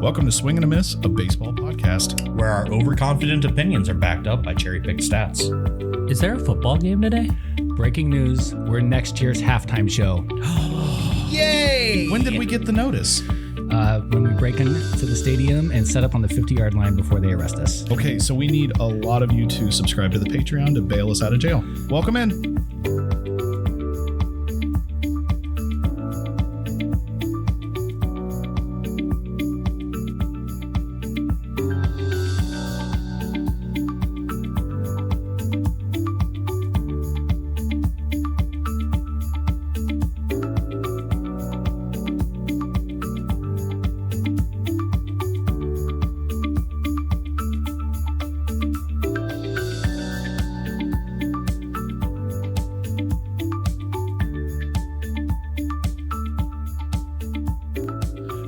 Welcome to Swing and a Miss, a baseball podcast. Where our overconfident opinions are backed up by cherry-picked stats. Is there a football game today? Breaking news, we're next year's halftime show. Yay! When did we get the notice? When we break into the stadium and set up on the 50-yard line before they arrest us. Okay, so we need a lot of you to subscribe to the Patreon to bail us out of jail. Welcome in.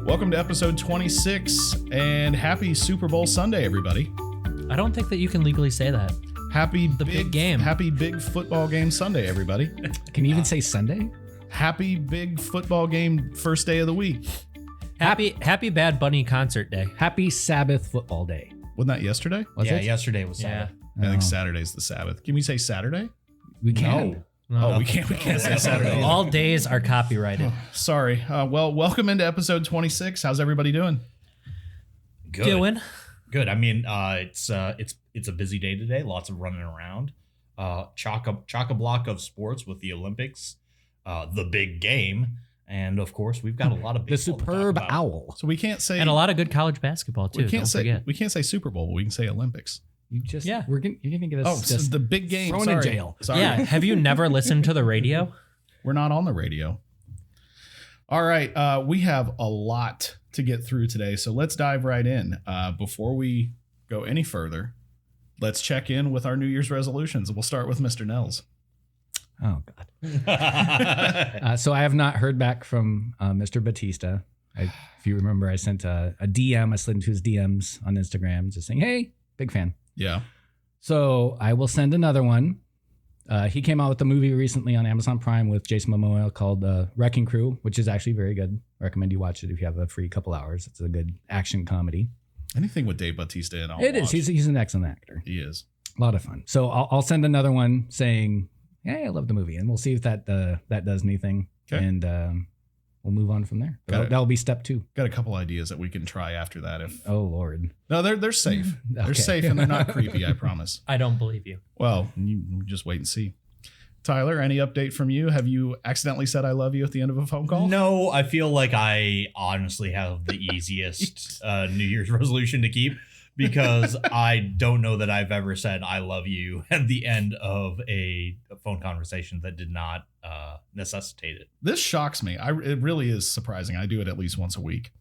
Welcome to episode 26, and happy Super Bowl Sunday, everybody. I don't think that you can legally say that. Happy The big game. Happy big football game Sunday, everybody. Can you even say Sunday? Happy big football game first day of the week. Happy Bad Bunny concert day. Happy Sabbath football day. Wasn't that yesterday? Was it? Yesterday was Yeah. Saturday. I think Saturday's the Sabbath. Can we say Saturday? We can. Oh, we can't say Saturday. All days are copyrighted. Sorry. Well, welcome into episode 26. How's everybody doing? Good. Doing? Good. I mean, it's a busy day today. Lots of running around. Chock a block of sports with the Olympics, the big game, and of course we've got a lot of The baseball to talk superb about. owl. So we can't say And a lot of good college basketball too. we can't Don't forget. say Super Bowl, but we can say Olympics. You just, Yeah. you're going to get us Oh, so just the big game. thrown Sorry. in jail. Sorry. Yeah. Have you never listened to the radio? We're not on the radio. All right. We have a lot to get through today, so let's dive right in. Before we go any further, let's check in with our New Year's resolutions. We'll start with Mr. Nels. Oh, God. So I have not heard back from Mr. Batista. If you remember, I sent a DM. I slid into his DMs on Instagram just saying, hey, big fan. Yeah. So I will send another one. He came out with a movie recently on Amazon Prime with Jason Momoa called Wrecking Crew, which is actually very good. Recommend you watch it if you have a free couple hours. It's a good action comedy. Anything with Dave Bautista in, I'll It is. watch. He's an excellent actor. He is. A lot of fun. So I'll send another one saying, hey, I love the movie. And we'll see if that does anything. Okay. And we'll move on from there. Got it. That'll be step 2. Got a couple ideas that we can try after that. If Oh, Lord. no, they're safe. They're Okay. safe and they're not creepy. I promise. I don't believe you. Well, you just wait and see. Tyler, any update from you? Have you accidentally said I love you at the end of a phone call? No, I feel like I honestly have the easiest New Year's resolution to keep because I don't know that I've ever said I love you at the end of a phone conversation that did not necessitate it. This shocks me. It really is surprising. I do it at least once a week.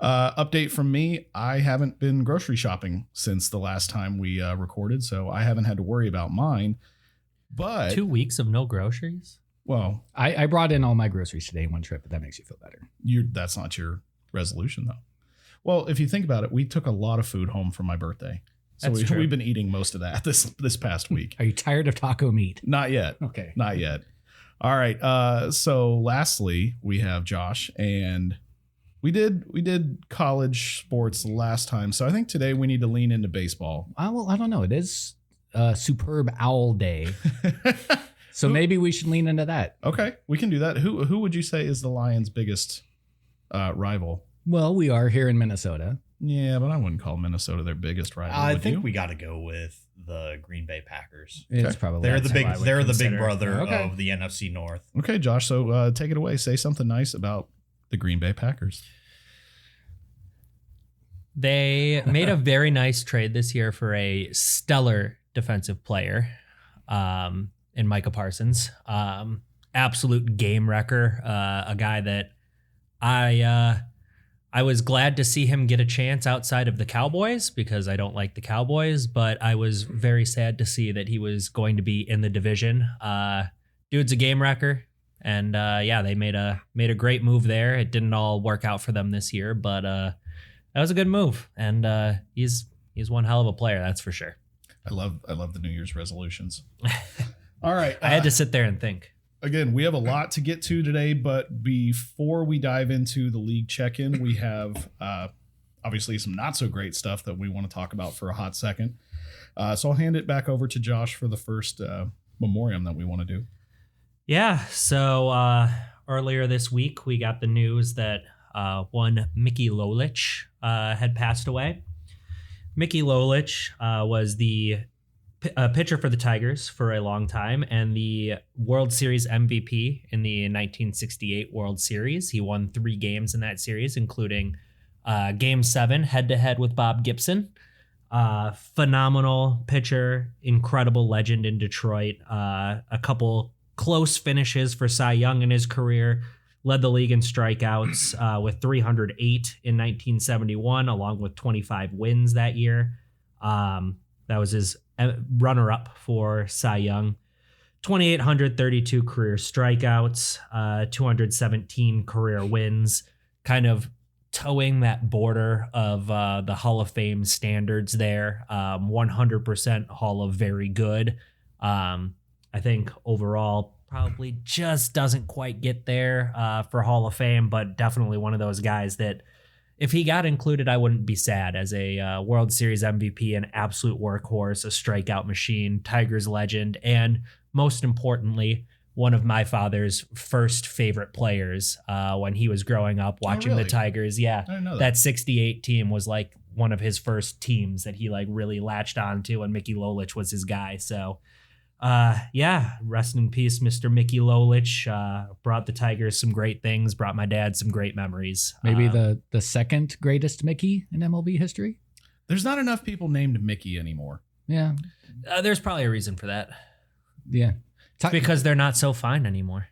Update from me. I haven't been grocery shopping since the last time we recorded, so I haven't had to worry about mine. But 2 weeks of no groceries? well, I brought in all my groceries today in one trip, if that makes you feel better. that's not your resolution, though. Well, if you think about it, we took a lot of food home for my birthday. So That's true. we've been eating most of that this past week. Are you tired of taco meat? Not yet. Okay. Not yet. All right. So lastly, we have Josh, and we did college sports last time. So I think today we need to lean into baseball. Well, I don't know. It is superb owl day. So maybe we should lean into that. Okay, we can do that. Who would you say is the Lions' biggest rival? Well, we are here in Minnesota. Yeah, but I wouldn't call Minnesota their biggest rival. I would think you? we got to go with the Green Bay Packers. It's probably They're the That's big. who I would They're the big consider. brother Okay. of the NFC North. Okay, Josh. So take it away. Say something nice about the Green Bay Packers. They made a very nice trade this year for a stellar defensive player in Micah Parsons. Absolute game wrecker. A guy that I was glad to see him get a chance outside of the Cowboys because I don't like the Cowboys, but I was very sad to see that he was going to be in the division. Dude's a game wrecker. And they made a great move there. It didn't all work out for them this year, but that was a good move. And he's one hell of a player, that's for sure. I love the New Year's resolutions. All right. I had to sit there and think. Again, we have a lot to get to today, but before we dive into the league check-in, we have obviously some not so great stuff that we want to talk about for a hot second. So I'll hand it back over to Josh for the first memoriam that we want to do. Yeah. So earlier this week, we got the news that one Mickey Lolich had passed away. Mickey Lolich was the pitcher for the Tigers for a long time and the World Series MVP in the 1968 World Series. He won 3 games in that series, including Game 7 head-to-head with Bob Gibson. Phenomenal pitcher, incredible legend in Detroit. A couple close finishes for Cy Young in his career. Led the league in strikeouts with 308 in 1971, along with 25 wins that year. That was his runner-up for Cy Young. 2,832 career strikeouts, 217 career wins, kind of towing that border of the Hall of Fame standards there. 100% Hall of Very Good. I think overall probably just doesn't quite get there for Hall of Fame, but definitely one of those guys that if he got included, I wouldn't be sad. As a World Series MVP, an absolute workhorse, a strikeout machine, Tigers legend, and most importantly, one of my father's first favorite players when he was growing up watching the Tigers. Yeah, I didn't know that 68 team was like one of his first teams that he like really latched onto, and Mickey Lolich was his guy. So rest in peace, Mr. Mickey Lolich. Brought the Tigers some great things, brought my dad some great memories. Maybe the second greatest Mickey in MLB history. There's not enough people named Mickey anymore. Yeah. There's probably a reason for that. Yeah. It's because they're not so fine anymore.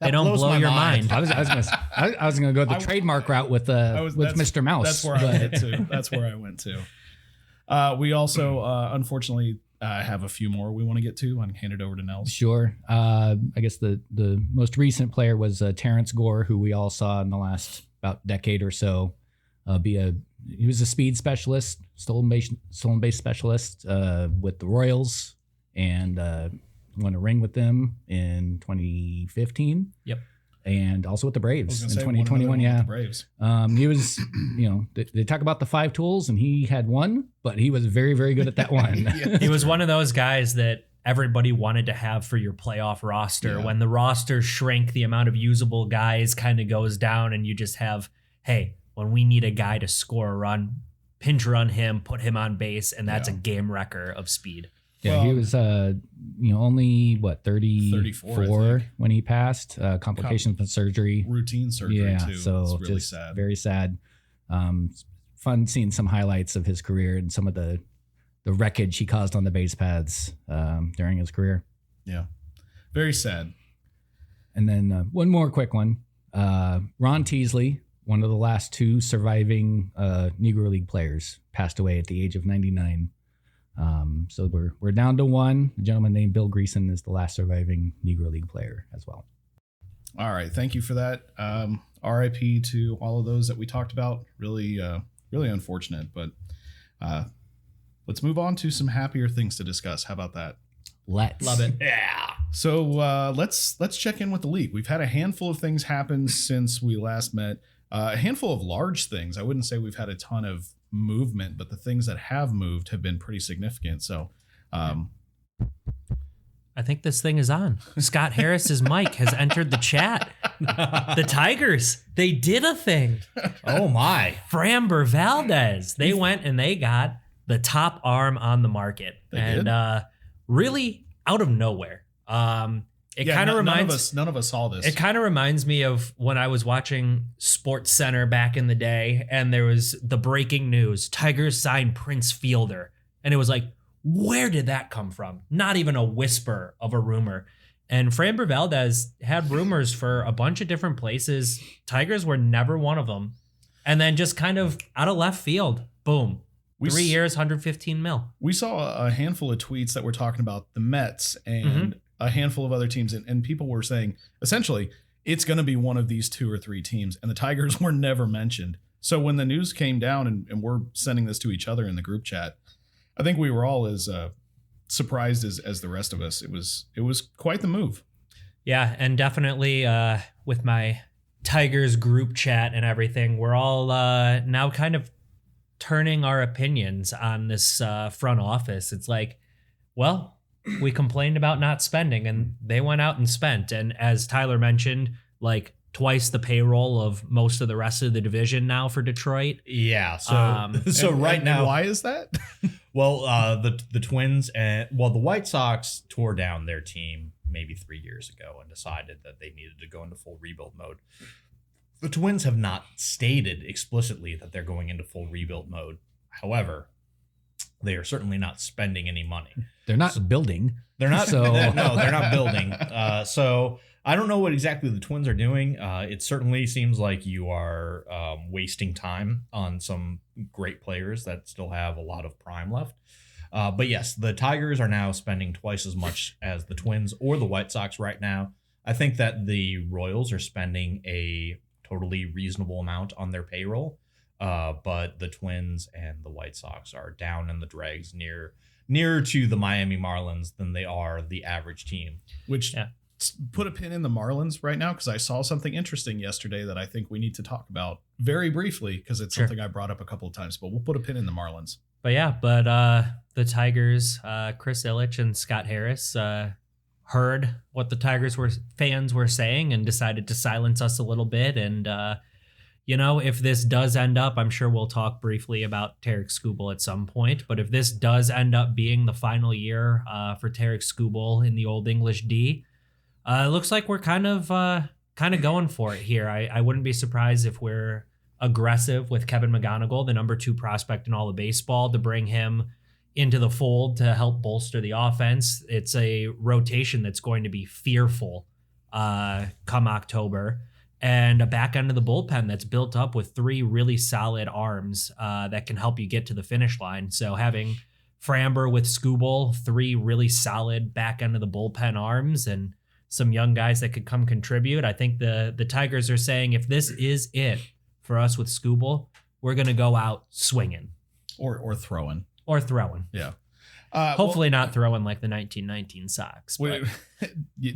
They don't blows blow my your mind. mind. I was gonna go the trademark route with Mr. Mouse. That's where I went to. That's where I went to. We also, unfortunately, have a few more we want to get to. I'm hand it over to Nels. Sure. I guess the most recent player was Terrence Gore, who we all saw in the last about decade or so. He was a speed specialist, stolen base specialist with the Royals, and won a ring with them in 2015. Yep. And also with the Braves in 2021. Yeah. Braves. He was, they talk about the 5 tools, and he had one, but he was very, very good at that one. He was one of those guys that everybody wanted to have for your playoff roster. Yeah. When the roster shrank, the amount of usable guys kind of goes down, and you just have, hey, when we need a guy to score a run, pinch run him, put him on base, and that's a game wrecker of speed. Yeah, he was only 34 when he passed. Complications from surgery, routine surgery too. So it's really just sad. Very sad. Fun seeing some highlights of his career and some of the wreckage he caused on the base paths during his career. Yeah, very sad. And then one more quick one. Ron Teasley, one of the last 2 surviving Negro League players, passed away at the age of 99. So we're down to 1. A gentleman named Bill Greason is the last surviving Negro League player as well. All right. Thank you for that. RIP to all of those that we talked about. Really, really unfortunate, but let's move on to some happier things to discuss. How about that? Let's. Love it. Yeah. So let's check in with the league. We've had a handful of things happen since we last met. A handful of large things. I wouldn't say we've had a ton of movement, but the things that have moved have been pretty significant. So I think this thing is on. Scott Harris's mic has entered the chat. The Tigers, they did a thing. Oh my. Framber Valdez. They went and they got the top arm on the market. They and did? Really out of nowhere. It kind of reminds none of us saw this. It kind of reminds me of when I was watching Sports Center back in the day, and there was the breaking news: Tigers signed Prince Fielder, and it was like, where did that come from? Not even a whisper of a rumor. And Framber Valdez had rumors for a bunch of different places. Tigers were never one of them, and then just kind of out of left field, boom. 3 years, 115 mil. We saw a handful of tweets that were talking about the Mets and a handful of other teams, and people were saying essentially it's going to be one of these 2 or 3 teams, and the Tigers were never mentioned. So when the news came down, and we're sending this to each other in the group chat, I think we were all as surprised as the rest of us. It was quite the move. Yeah, and definitely with my Tigers group chat and everything, we're all now kind of turning our opinions on this front office. It's like, well, we complained about not spending and they went out and spent. And as Tyler mentioned, like twice the payroll of most of the rest of the division now for Detroit. Yeah. So right now, why is that? Well, the Twins and the White Sox tore down their team maybe 3 years ago and decided that they needed to go into full rebuild mode. The Twins have not stated explicitly that they're going into full rebuild mode. However, they are certainly not spending any money. They're not building. They're not. So No, they're not building. So I don't know what exactly the Twins are doing. It certainly seems like you are wasting time on some great players that still have a lot of prime left. But yes, the Tigers are now spending twice as much as the Twins or the White Sox right now. I think that the Royals are spending a totally reasonable amount on their payroll. But the Twins and the White Sox are down in the dregs nearer to the Miami Marlins than they are the average team. Which put a pin in the Marlins right now, because I saw something interesting yesterday that I think we need to talk about very briefly, because it's something I brought up a couple of times, but we'll put a pin in the Marlins. But yeah, the Tigers, Chris Ilitch and Scott Harris heard what the Tigers fans were saying and decided to silence us a little bit. And, if this does end up, I'm sure we'll talk briefly about Tarek Skubal at some point, but if this does end up being the final year for Tarek Skubal in the Old English D, it looks like we're kind of going for it here. I wouldn't be surprised if we're aggressive with Kevin McGonigal, the number 2 prospect in all of baseball, to bring him into the fold to help bolster the offense. It's a rotation that's going to be fearful come October, and a back end of the bullpen that's built up with 3 really solid arms that can help you get to the finish line. So having Framber with Skubal, 3 really solid back end of the bullpen arms, and some young guys that could come contribute. I think the Tigers are saying, if this is it for us with Skubal, we're going to go out swinging. Or throwing. Or throwing. Yeah. Hopefully not throwing like the 1919 Sox. But.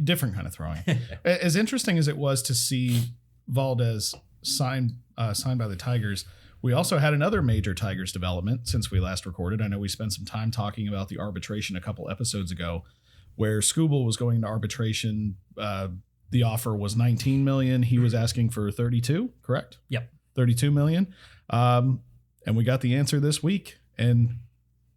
Different kind of throwing. As interesting as it was to see Valdez signed by the Tigers, we also had another major Tigers development since we last recorded. I know we spent some time talking about the arbitration a couple episodes ago, where Skubal was going to arbitration. The offer was $19 million. He was asking for 32, correct? Yep. 32 million. And we got the answer this week, and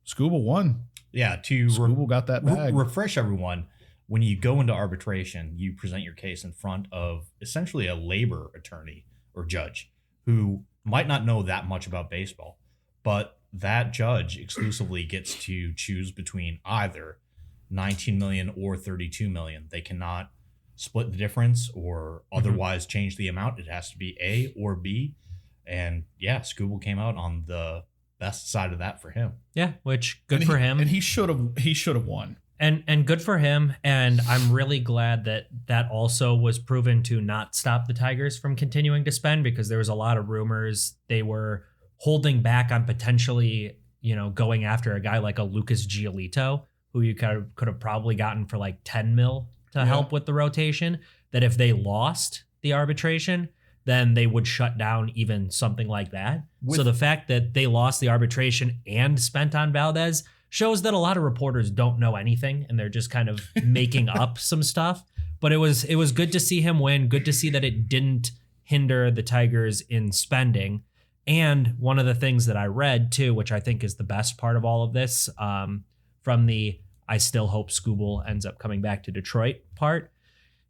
Skubal won. Yeah, Skubal got that bag. Refresh everyone. When you go into arbitration, you present your case in front of essentially a labor attorney or judge who might not know that much about baseball, but that judge exclusively gets to choose between either 19 million or 32 million. They cannot split the difference or otherwise change the amount. It has to be A or B. And yeah, Skubal came out on the best side of that for him. Yeah, which good for him. And he should have won. And good for him. And I'm really glad that also was proven to not stop the Tigers from continuing to spend, because there was a lot of rumors they were holding back on potentially, going after a guy like a Lucas Giolito, who you could have probably gotten for like 10 mil to help with the rotation, that if they lost the arbitration, then they would shut down even something like that. So the fact that they lost the arbitration and spent on Valdez shows that a lot of reporters don't know anything and they're just kind of making up some stuff. But it was good to see him win. Good to see that it didn't hinder the Tigers in spending. And one of the things that I read too, which I think is the best part of all of this, from the I still hope Skubal ends up coming back to Detroit part,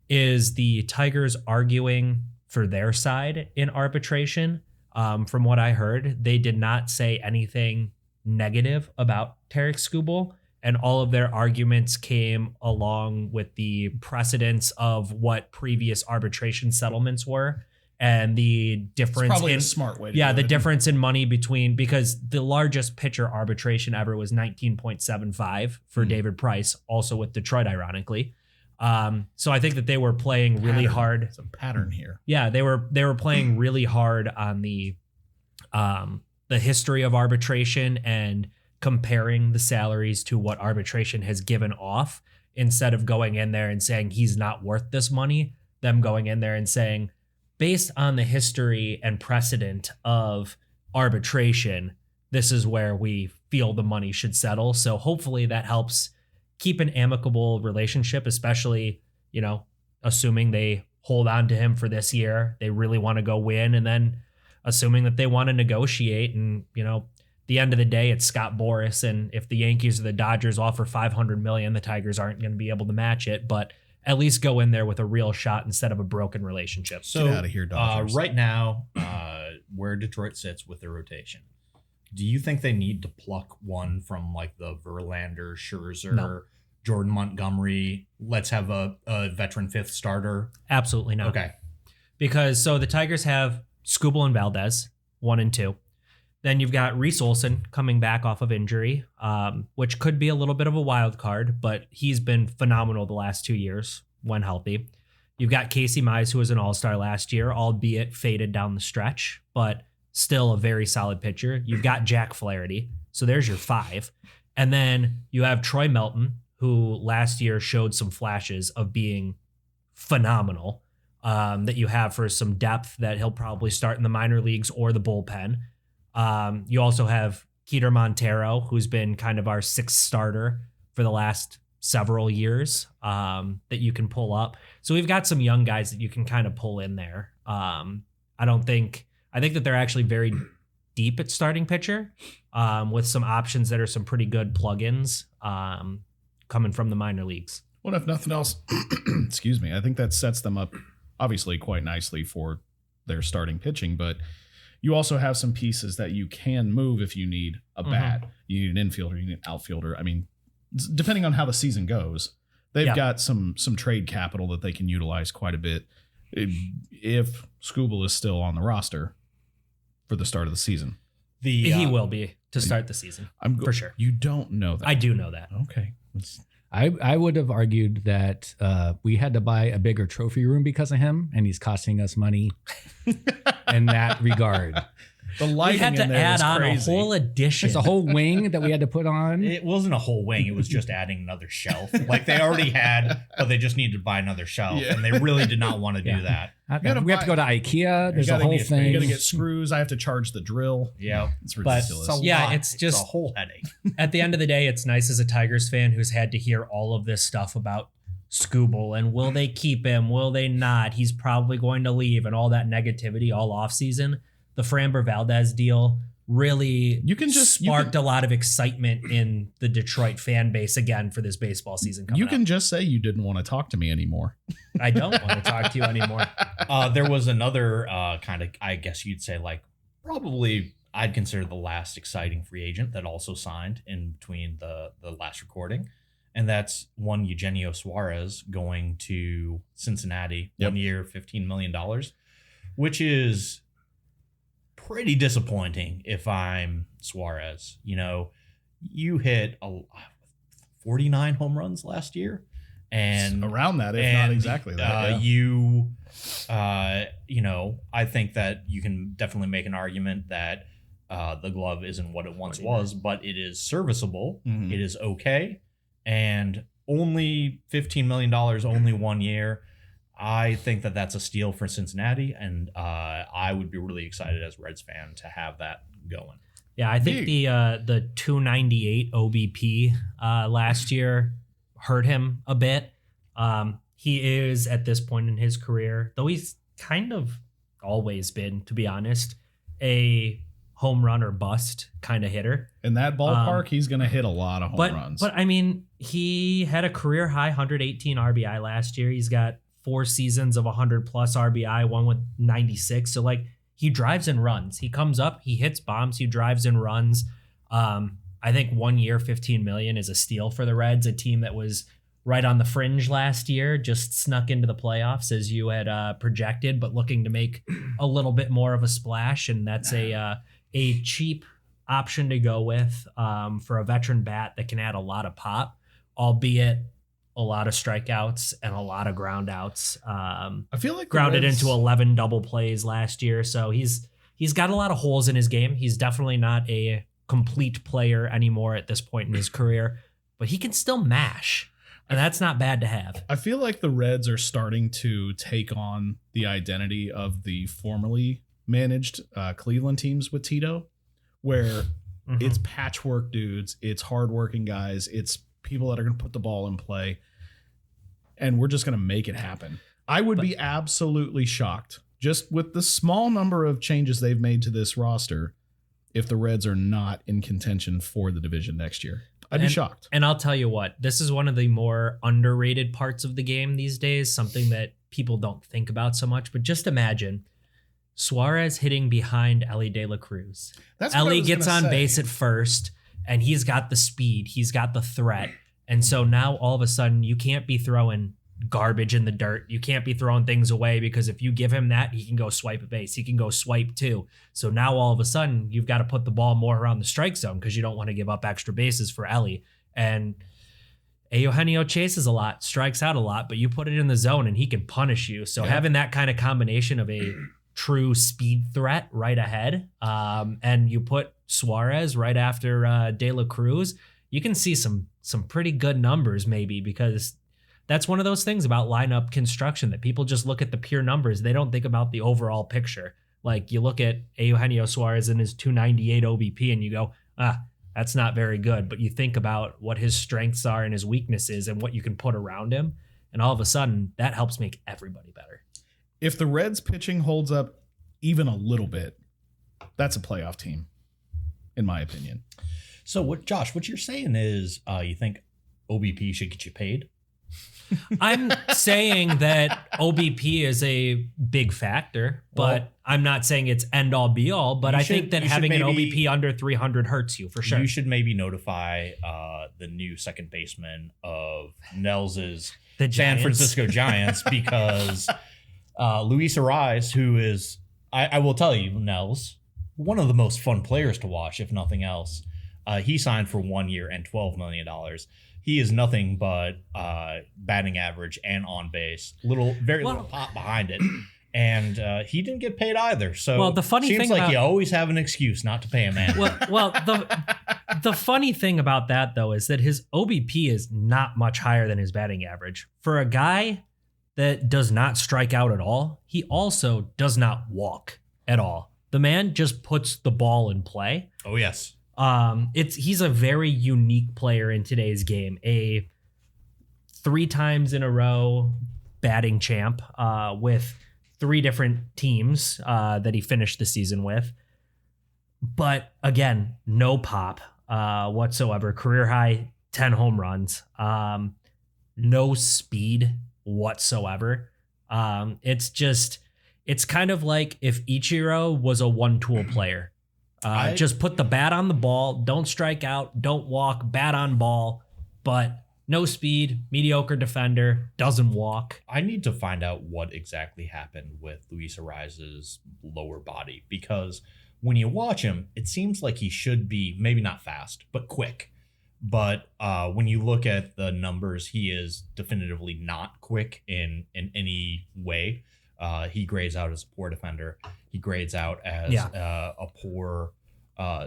is the Tigers arguing for their side in arbitration. From what I heard, they did not say anything negative about Tarek Skubal, and all of their arguments came along with the precedence of what previous arbitration settlements were, and the difference. It's probably a smart way to do the it. difference in money between, because the largest pitcher arbitration ever was 19.75 for David Price, also with Detroit, ironically. So I think that they were playing really hard. It's a pattern here. Yeah, they were playing really hard on the history of arbitration and comparing the salaries to what arbitration has given off, instead of going in there and saying he's not worth this money. Them going in there and saying, based on the history and precedent of arbitration, this is where we feel the money should settle. So hopefully that helps keep an amicable relationship, especially, assuming they hold on to him for this year. They really want to go win. And then assuming that they want to negotiate and, the end of the day, it's Scott Boras. And if the Yankees or the Dodgers offer $500 million, the Tigers aren't going to be able to match it, but at least go in there with a real shot instead of a broken relationship. So Get out of here, Dodgers. Right now, where Detroit sits with their rotation, do you think they need to pluck one from like the Verlander, Scherzer, No. Jordan Montgomery? Let's have a veteran fifth starter. Absolutely not. Okay. Because the Tigers have Skubal and Valdez, 1 and 2. Then you've got Reese Olson coming back off of injury, which could be a little bit of a wild card, but he's been phenomenal the last 2 years when healthy. You've got Casey Mize, who was an all-star last year, albeit faded down the stretch, but still a very solid pitcher. You've got Jack Flaherty, so there's your 5. And then you have Troy Melton, who last year showed some flashes of being phenomenal, that you have for some depth that he'll probably start in the minor leagues or the bullpen. You also have Keter Montero, who's been kind of our 6th starter for the last several years, that you can pull up. So we've got some young guys that you can kind of pull in there. I think that they're actually very deep at starting pitcher, with some options that are some pretty good plugins, coming from the minor leagues. Well, if nothing else, excuse me, I think that sets them up obviously quite nicely for their starting pitching, but you also have some pieces that you can move if you need a bat. You need an infielder, you need an outfielder. I mean, depending on how the season goes, they've got some trade capital that they can utilize quite a bit if Skubal is still on the roster for the start of the season. He will be to start the season, for sure. You don't know that. I do know that. Okay. I would have argued that we had to buy a bigger trophy room because of him, and he's costing us money in that regard. The We lighting had to in there add is on crazy. a whole addition. It's a whole wing that we had to put on. It wasn't a whole wing. It was just adding another shelf. Like they already had, but they just needed to buy another shelf. Yeah. And they really did not want to do that. We have to go to IKEA. There's a whole You thing. got to get screws. I have to charge the drill. Yeah. It's But- ridiculous. Yeah, lot. it's just- a whole headache. At the end of the day, it's nice as a Tigers fan who's had to hear all of this stuff about Skubal and will they keep him? Will they not? He's probably going to leave and all that negativity all offseason. The Framber Valdez deal really sparked a lot of excitement in the Detroit fan base again for this baseball season coming You can up. just say you didn't want to talk to me anymore. I don't want to talk to you anymore. There was another kind of, I guess you'd say, like, probably I'd consider the last exciting free agent that also signed in between the last recording. And that's one Eugenio Suarez going to Cincinnati. Yep. 1 year, $15 million, which is pretty disappointing if I'm Suarez. You hit 49 home runs last year. And Around that, if not exactly that. I think that you can definitely make an argument that the glove isn't what it once was, but it is serviceable. Mhm. It is okay. And only $15 million, only 1 year. I think that that's a steal for Cincinnati. And I would be really excited as a Reds fan to have that going. Yeah, I think the 298 OBP last year hurt him a bit. He is at this point in his career, though he's kind of always been, to be honest, a home run or bust kind of hitter. In that ballpark, he's going to hit a lot of home runs. But I mean, he had a career high 118 RBI last year. He's got 4 seasons of 100 plus RBI, one with 96. So like he drives and runs. He comes up, he hits bombs, he drives and runs. I think 1 year, 15 million is a steal for the Reds, a team that was right on the fringe last year, just snuck into the playoffs as you had projected, but looking to make a little bit more of a splash. And that's a cheap option to go with for a veteran bat that can add a lot of pop, albeit a lot of strikeouts and a lot of ground outs. I feel like grounded into 11 double plays last year. So he's got a lot of holes in his game. He's definitely not a complete player anymore at this point in his career, but he can still mash. And that's not bad to have. I feel like the Reds are starting to take on the identity of the formerly managed Cleveland teams with Tito, where it's patchwork dudes, it's hardworking guys, it's people that are going to put the ball in play, and we're just going to make it happen. I would be absolutely shocked, just with the small number of changes they've made to this roster, if the Reds are not in contention for the division next year. I'd be shocked. And I'll tell you what, this is one of the more underrated parts of the game these days, something that people don't think about so much. But just imagine Suarez hitting behind Ellie De La Cruz. Ellie gets on base at first, and he's got the speed. He's got the threat. And so now all of a sudden you can't be throwing garbage in the dirt. You can't be throwing things away, because if you give him that, he can go swipe a base. He can go swipe too. So now all of a sudden you've got to put the ball more around the strike zone because you don't want to give up extra bases for Ellie. And Eugenio chases a lot, strikes out a lot, but you put it in the zone and he can punish you. So having that kind of combination of a true speed threat right ahead, and you put Suarez right after De La Cruz, you can see some pretty good numbers maybe, because that's one of those things about lineup construction that people just look at the pure numbers. They don't think about the overall picture. Like you look at Eugenio Suarez and his 298 OBP and you go, that's not very good. But you think about what his strengths are and his weaknesses and what you can put around him. And all of a sudden that helps make everybody better. If the Reds pitching holds up even a little bit, that's a playoff team, in my opinion. So Josh, what you're saying is you think OBP should get you paid? I'm saying that OBP is a big factor, but I'm not saying it's end all be all. But I think that having an OBP under 300 hurts you for sure. You should maybe notify the new second baseman of Nels's San Francisco Giants, because Luis Ariz, who is, I will tell you, Nels, one of the most fun players to watch, if nothing else. He signed for 1 year and $12 million. He is nothing but batting average and on base. Very little pop behind it. And he didn't get paid either. So the funny seems thing like you always have an excuse not to pay a man. The funny thing about that, though, is that his OBP is not much higher than his batting average. For a guy that does not strike out at all, he also does not walk at all. The man just puts the ball in play. Oh, yes. He's a very unique player in today's game. A 3 times in a row batting champ with 3 different teams that he finished the season with. But again, no pop whatsoever. Career high 10 home runs. No speed whatsoever. It's kind of like if Ichiro was a one-tool player. Just put the bat on the ball, don't strike out, don't walk, bat on ball, but no speed, mediocre defender, doesn't walk. I need to find out what exactly happened with Luis Ariz's lower body, because when you watch him, it seems like he should be maybe not fast, but quick. But when you look at the numbers, he is definitively not quick in any way. He grades out as a poor defender. He grades out as a poor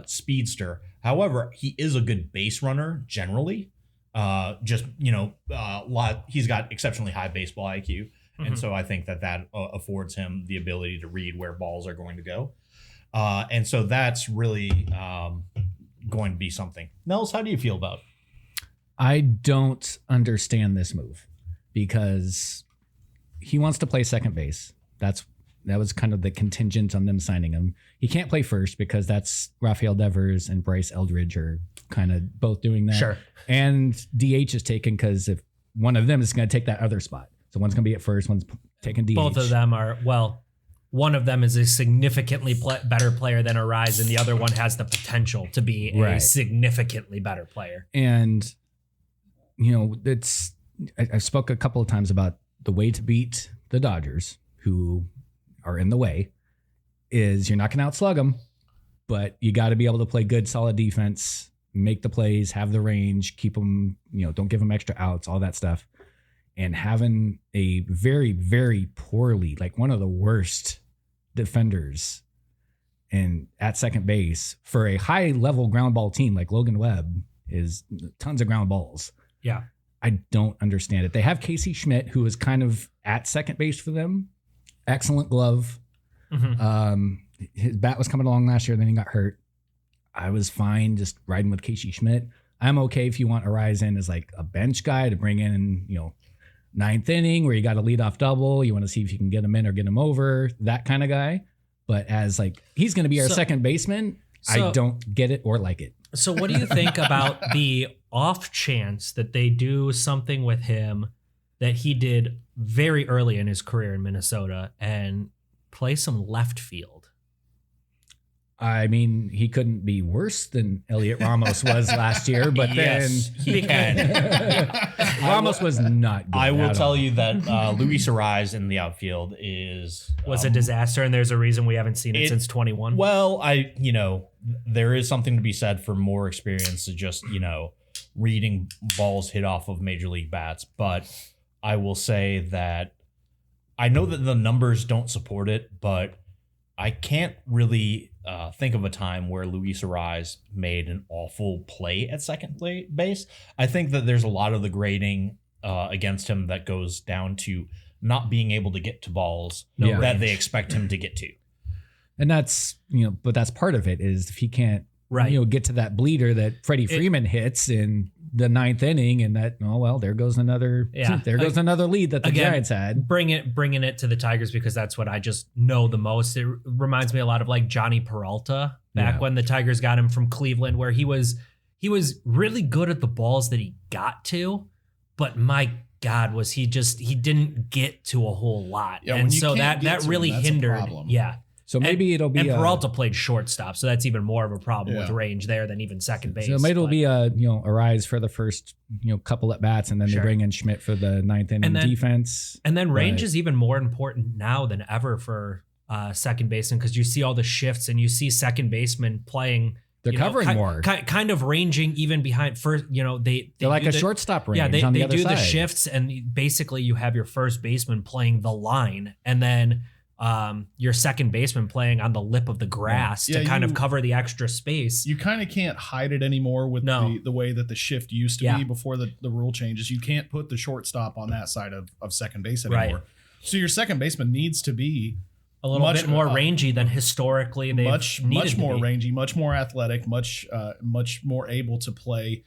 speedster. However, he is a good base runner generally. He's got exceptionally high baseball IQ. And so I think that affords him the ability to read where balls are going to go. And so that's really going to be something. Nels, how do you feel about it? I don't understand this move, because he wants to play second base. That was kind of the contingent on them signing him. He can't play first because that's Rafael Devers and Bryce Eldridge are kind of both doing that. Sure. And DH is taken because if one of them is going to take that other spot. So one's going to be at first, one's taking DH. Both of them are, one of them is a significantly better player than Ariz, and the other one has the potential to be a significantly better player. And, I spoke a couple of times about the way to beat the Dodgers, who are in the way, is you're not going to outslug them, but you got to be able to play good, solid defense, make the plays, have the range, keep them, don't give them extra outs, all that stuff. And having a very, very poorly, like one of the worst defenders at second base for a high level ground ball team like Logan Webb is tons of ground balls. Yeah. I don't understand it. They have Casey Schmidt, who is kind of at second base for them. Excellent glove. His bat was coming along last year, then he got hurt. I was fine just riding with Casey Schmidt. I'm okay if you want Arise in as like a bench guy to bring in, ninth inning where you got a leadoff double. You want to see if you can get him in or get him over, that kind of guy. But as like, he's going to be our second baseman, I don't get it or like it. So what do you think about the off chance that they do something with him that he did very early in his career in Minnesota and play some left field? I mean, he couldn't be worse than Elliot Ramos was last year, but Yes, then he can. Ramos was not good. I will at tell all. you that Luis Arise in the outfield was A disaster, and there's a reason we haven't seen it since 21. Well, there is something to be said for more experience to just, reading balls hit off of major league bats. But I will say that I know that the numbers don't support it, but I can't really think of a time where Luis Arise made an awful play at second base. I think that there's a lot of the grading against him that goes down to not being able to get to balls that they expect him to get to. And that's, but that's part of it is if he can't, Right. Get to that bleeder that Freddie Freeman hits in the ninth inning and that, there goes another, another lead that the Giants had. Bringing it to the Tigers because that's what I just know the most. It reminds me a lot of like Johnny Peralta back when the Tigers got him from Cleveland, where he was really good at the balls that he got to, but my God, he didn't get to a whole lot. Yeah, and so that really hindered. Yeah. So maybe it'll be. And Peralta played shortstop, so that's even more of a problem with range there than even second base. So maybe it'll be a Arise for the first couple at bats, and then they bring in Schmidt for the ninth inning defense. And then range is even more important now than ever for second baseman because you see all the shifts and you see second basemen playing. They're covering more, kind of ranging even behind first. They're like a shortstop range. Yeah, they on the other do side. the shifts, and basically you have your first baseman playing the line, and then your second baseman playing on the lip of the grass to kind of cover the extra space. You kind of can't hide it anymore with the way that the shift used to be before the rule changes. You can't put the shortstop on that side of second base anymore. Right. So your second baseman needs to be a little bit more rangy than historically they've much more rangy, much more athletic, much more able to play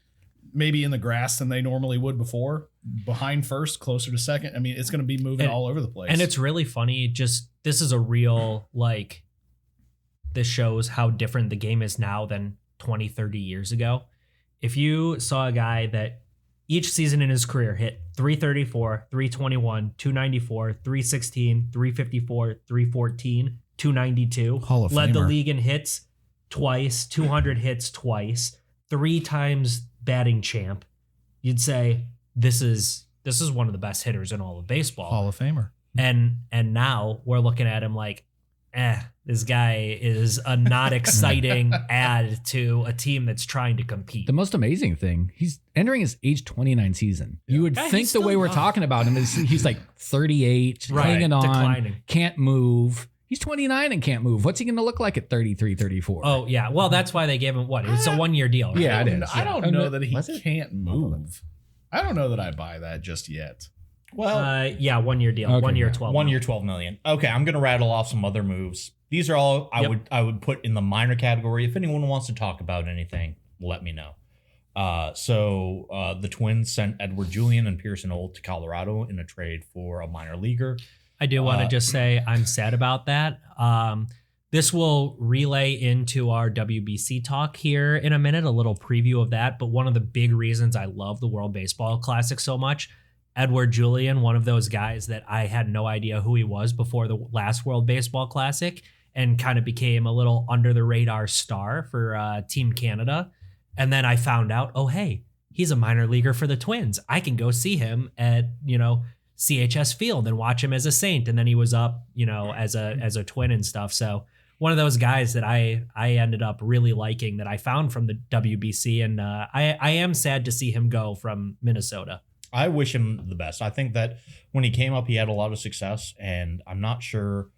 maybe in the grass than they normally would before, behind first, closer to second. I mean, it's going to be moving all over the place. And it's really funny. This is a real, this shows how different the game is now than 20, 30 years ago. If you saw a guy that each season in his career hit 334, 321, 294, 316, 354, 314, 292, Hall of led the Famer. league in hits twice, 200 hits twice, 3 times batting champ, you'd say this is one of the best hitters in all of baseball. Hall of Famer. And now we're looking at him like, this guy is a not exciting add to a team that's trying to compete. The most amazing thing, he's entering his age 29 season. You would think the way we're talking about him is he's like 38, hanging on, declining. Can't move. He's 29 and can't move. What's he going to look like at 33, 34? Oh, yeah. Well, that's why they gave him it's a 1-year deal. Right? Yeah, it is. I don't know that he can't move. I don't know that I buy that just yet. Well, 1-year deal. Okay, 1 year, yeah. 12. 1 year, $12 million. Okay, I'm going to rattle off some other moves. These are all I would put in the minor category. If anyone wants to talk about anything, let me know. So the Twins sent Edward Julian and Pearson Old to Colorado in a trade for a minor leaguer. I do want to just say I'm sad about that. This will relay into our WBC talk here in a minute, a little preview of that. But one of the big reasons I love the World Baseball Classic so much, Edward Julian, one of those guys that I had no idea who he was before the last World Baseball Classic and kind of became a little under the radar star for Team Canada. And then I found out, oh, hey, he's a minor leaguer for the Twins. I can go see him at, CHS Field and watch him as a Saint. And then he was up, as a Twin and stuff. So one of those guys that I ended up really liking that I found from the WBC. And I am sad to see him go from Minnesota. I wish him the best. I think that when he came up, he had a lot of success, and I'm not sure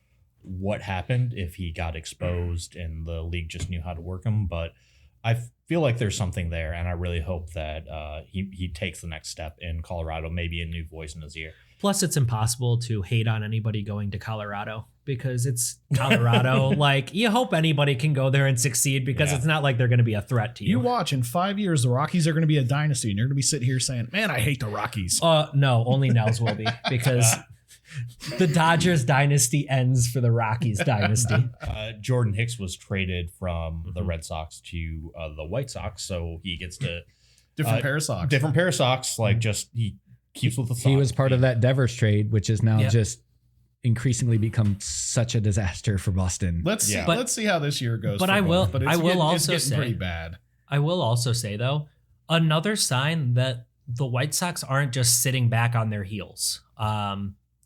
what happened, if he got exposed and the league just knew how to work him. But I feel like there's something there, and I really hope that he takes the next step in Colorado, maybe a new voice in his ear. Plus, it's impossible to hate on anybody going to Colorado because it's Colorado. Like, you hope anybody can go there and succeed because it's not like they're going to be a threat to you. You watch, in 5 years, the Rockies are going to be a dynasty, and you're going to be sitting here saying, man, I hate the Rockies. No, only Nels will be because the Dodgers dynasty ends for the Rockies dynasty. Jordan Hicks was traded from the Red Sox to the White Sox, so he gets to Different pair of socks. Different pair of socks. Like, just he keeps with the socks. He was part of that Devers trade, which is now just increasingly become such a disaster for Boston. Let's see how this year goes. But for I will. both. But I will also it's say pretty bad. I will also say though, another sign that the White Sox aren't just sitting back on their heels.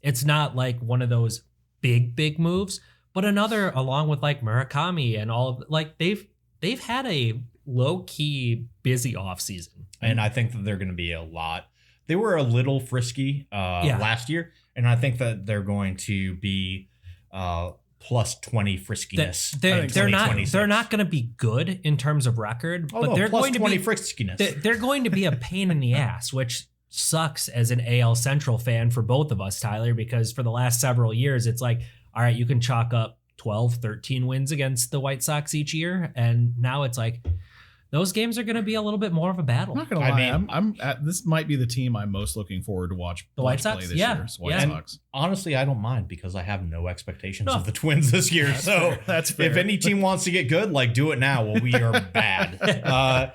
It's not like one of those big moves, but another along with like Murakami and all of like they've had a low key busy offseason. And I think that they're going to be a lot. They were a little frisky last year, and I think that they're going to be plus 20 friskiness. They're not going to be good in terms of record, but they're going to be friskiness. They're going to be a pain in the ass, which sucks as an AL Central fan for both of us, Tyler, because for the last several years, it's like, all right, you can chalk up 12, 13 wins against the White Sox each year. And now it's like, those games are going to be a little bit more of a battle. I'm not going to lie. I'm this might be the team I'm most looking forward to watch the White Sox play this year. White Sox. Honestly, I don't mind because I have no expectations of the Twins this year. That's fair. If any team wants to get good, like do it now. Well, we are bad.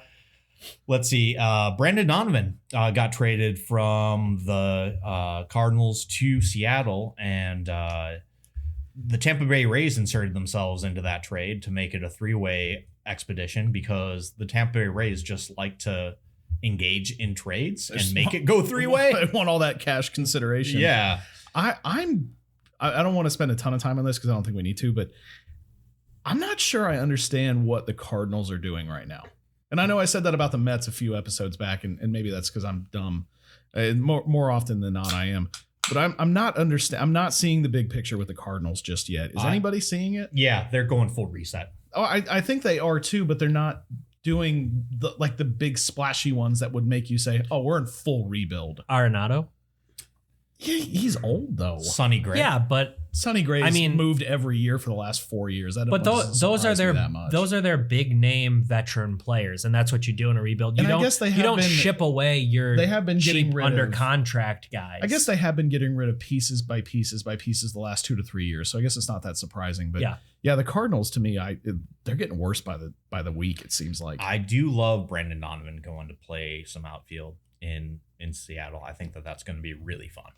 Let's see. Brandon Donovan got traded from the Cardinals to Seattle, and the Tampa Bay Rays inserted themselves into that trade to make it a three-way expedition because the Tampa Bay Rays just like to engage in trades and make it go three-way. They want all that cash consideration. Yeah. I don't want to spend a ton of time on this because I don't think we need to, but I'm not sure I understand what the Cardinals are doing right now. And I know I said that about the Mets a few episodes back, and maybe that's because I'm dumb. More often than not, I am. But I'm not seeing the big picture with the Cardinals just yet. Is anybody seeing it? Yeah, they're going full reset. Oh, I think they are too, but they're not doing the big splashy ones that would make you say, "Oh, we're in full rebuild." Arenado. He's old though. Sonny Gray. Yeah, but Sonny Gray's moved every year for the last 4 years. But those are their big name veteran players, and that's what you do in a rebuild. You don't ship away your cheap under contract guys. I guess they have been getting rid of pieces by pieces the last 2 to 3 years. So I guess it's not that surprising. But yeah, the Cardinals to me, they're getting worse by the week. It seems like. I do love Brandon Donovan going to play some outfield in Seattle. I think that's going to be really fun.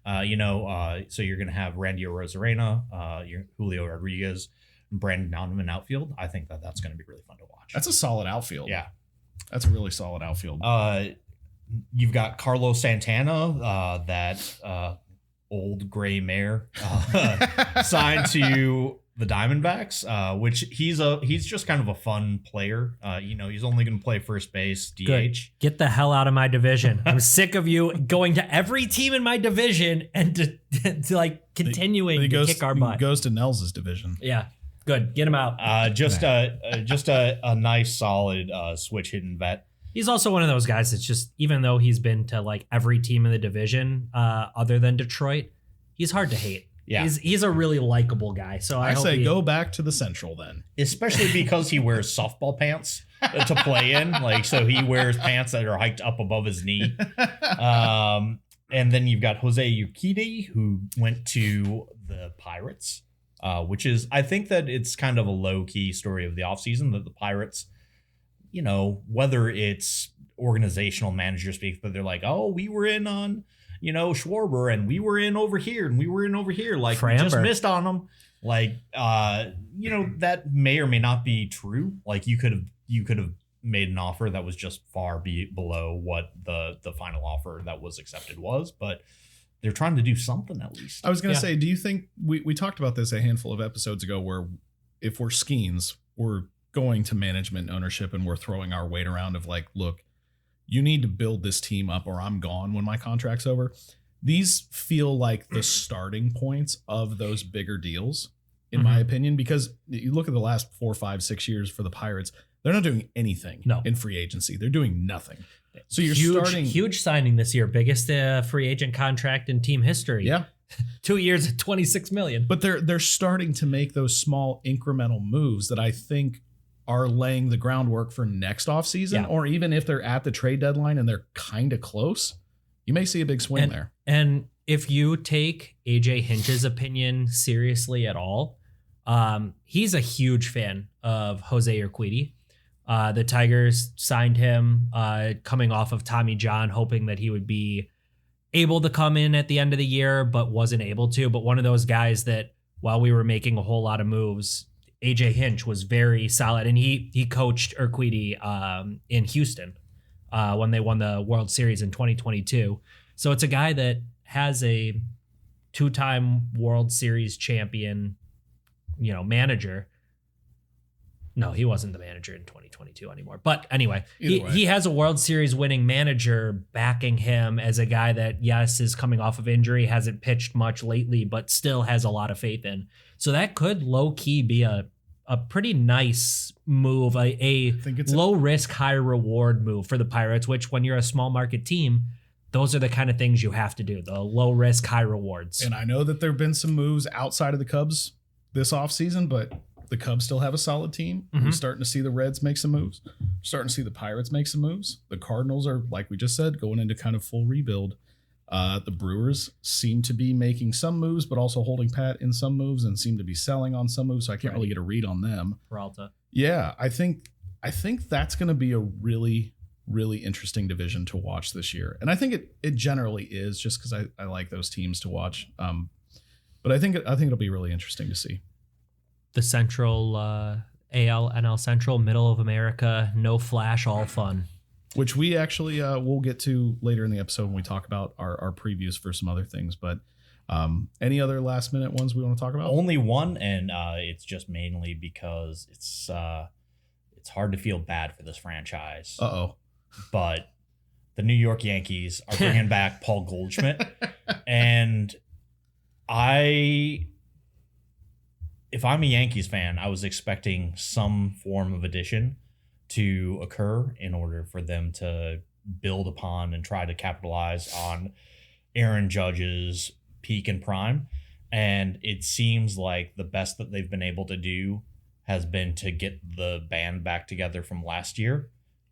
So you're going to have Randy Arozarena, your Julio Rodriguez, Brandon Donovan outfield. I think that's going to be really fun to watch. That's a solid outfield. Yeah. That's a really solid outfield. You've got Carlos Santana, that old gray mare, signed to the Diamondbacks, which he's just kind of a fun player. He's only going to play first base, DH. Good. Get the hell out of my division. I'm sick of you going to every team in my division and to like continuing to kick our butt. He goes to Nels's division. Yeah. Good. Get him out. Just a nice solid switch hitting vet. He's also one of those guys that's just, even though he's been to like every team in the division other than Detroit, he's hard to hate. Yeah. He's a really likable guy. So I say go back to the Central then. Especially because he wears softball pants to play in. Like, so he wears pants that are hiked up above his knee. And then you've got Jose Urquidy, who went to the Pirates, which is, I think that it's kind of a low-key story of the offseason that the Pirates, whether it's organizational manager speak, but they're like, oh, we were in on Schwarber, and we were in over here, and we were in over here. Like, we just missed on them. Like, that may or may not be true. Like, you could have made an offer that was just far below what the final offer that was accepted was, but they're trying to do something at least. I was going to say, do you think we talked about this a handful of episodes ago, where if we're Skeens, we're going to management ownership and we're throwing our weight around of like, look, you need to build this team up or I'm gone when my contract's over. These feel like the starting points of those bigger deals, in my opinion, because you look at the last 4, 5, 6 years for the Pirates, They're not doing anything No. in free agency. They're doing nothing. So you're huge signing this year, biggest free agent contract in team history. Yeah. 2 years at $26 million. But they're starting to make those small incremental moves that I think are laying the groundwork for next offseason, or even if they're at the trade deadline and they're kind of close, you may see a big swing there. And if you take AJ Hinch's opinion seriously at all, he's a huge fan of Jose Urquidy. The Tigers signed him coming off of Tommy John, hoping that he would be able to come in at the end of the year, but wasn't able to. But one of those guys that while we were making a whole lot of moves, AJ Hinch was very solid. And he coached Urquidy in Houston when they won the World Series in 2022. So it's a guy that has a 2-time World Series champion, manager. No, he wasn't the manager in 2022 anymore. But anyway, he has a World Series winning manager backing him as a guy that, yes, is coming off of injury, hasn't pitched much lately, but still has a lot of faith in. So that could low key be a pretty nice move, a low risk, high reward move for the Pirates, which when you're a small market team, those are the kind of things you have to do, the low risk, high rewards. And I know that there have been some moves outside of the Cubs this offseason, but the Cubs still have a solid team. Mm-hmm. We're starting to see the Reds make some moves. We're starting to see the Pirates make some moves. The Cardinals are, like we just said, going into kind of full rebuild. The Brewers seem to be making some moves, but also holding pat in some moves and seem to be selling on some moves. So I can't really get a read on them. Peralta. Yeah, I think that's going to be a really, really interesting division to watch this year. And I think it generally is, just because I like those teams to watch. But I think it'll be really interesting to see. The Central AL, NL Central, middle of America, no flash, all fun. Which we actually will get to later in the episode when we talk about our previews for some other things. But any other last minute ones we want to talk about? Only one, and it's just mainly because it's hard to feel bad for this franchise. Uh-oh. But the New York Yankees are bringing back Paul Goldschmidt. And if I'm a Yankees fan, I was expecting some form of addition to occur in order for them to build upon and try to capitalize on Aaron Judge's peak and prime. And it seems like the best that they've been able to do has been to get the band back together from last year.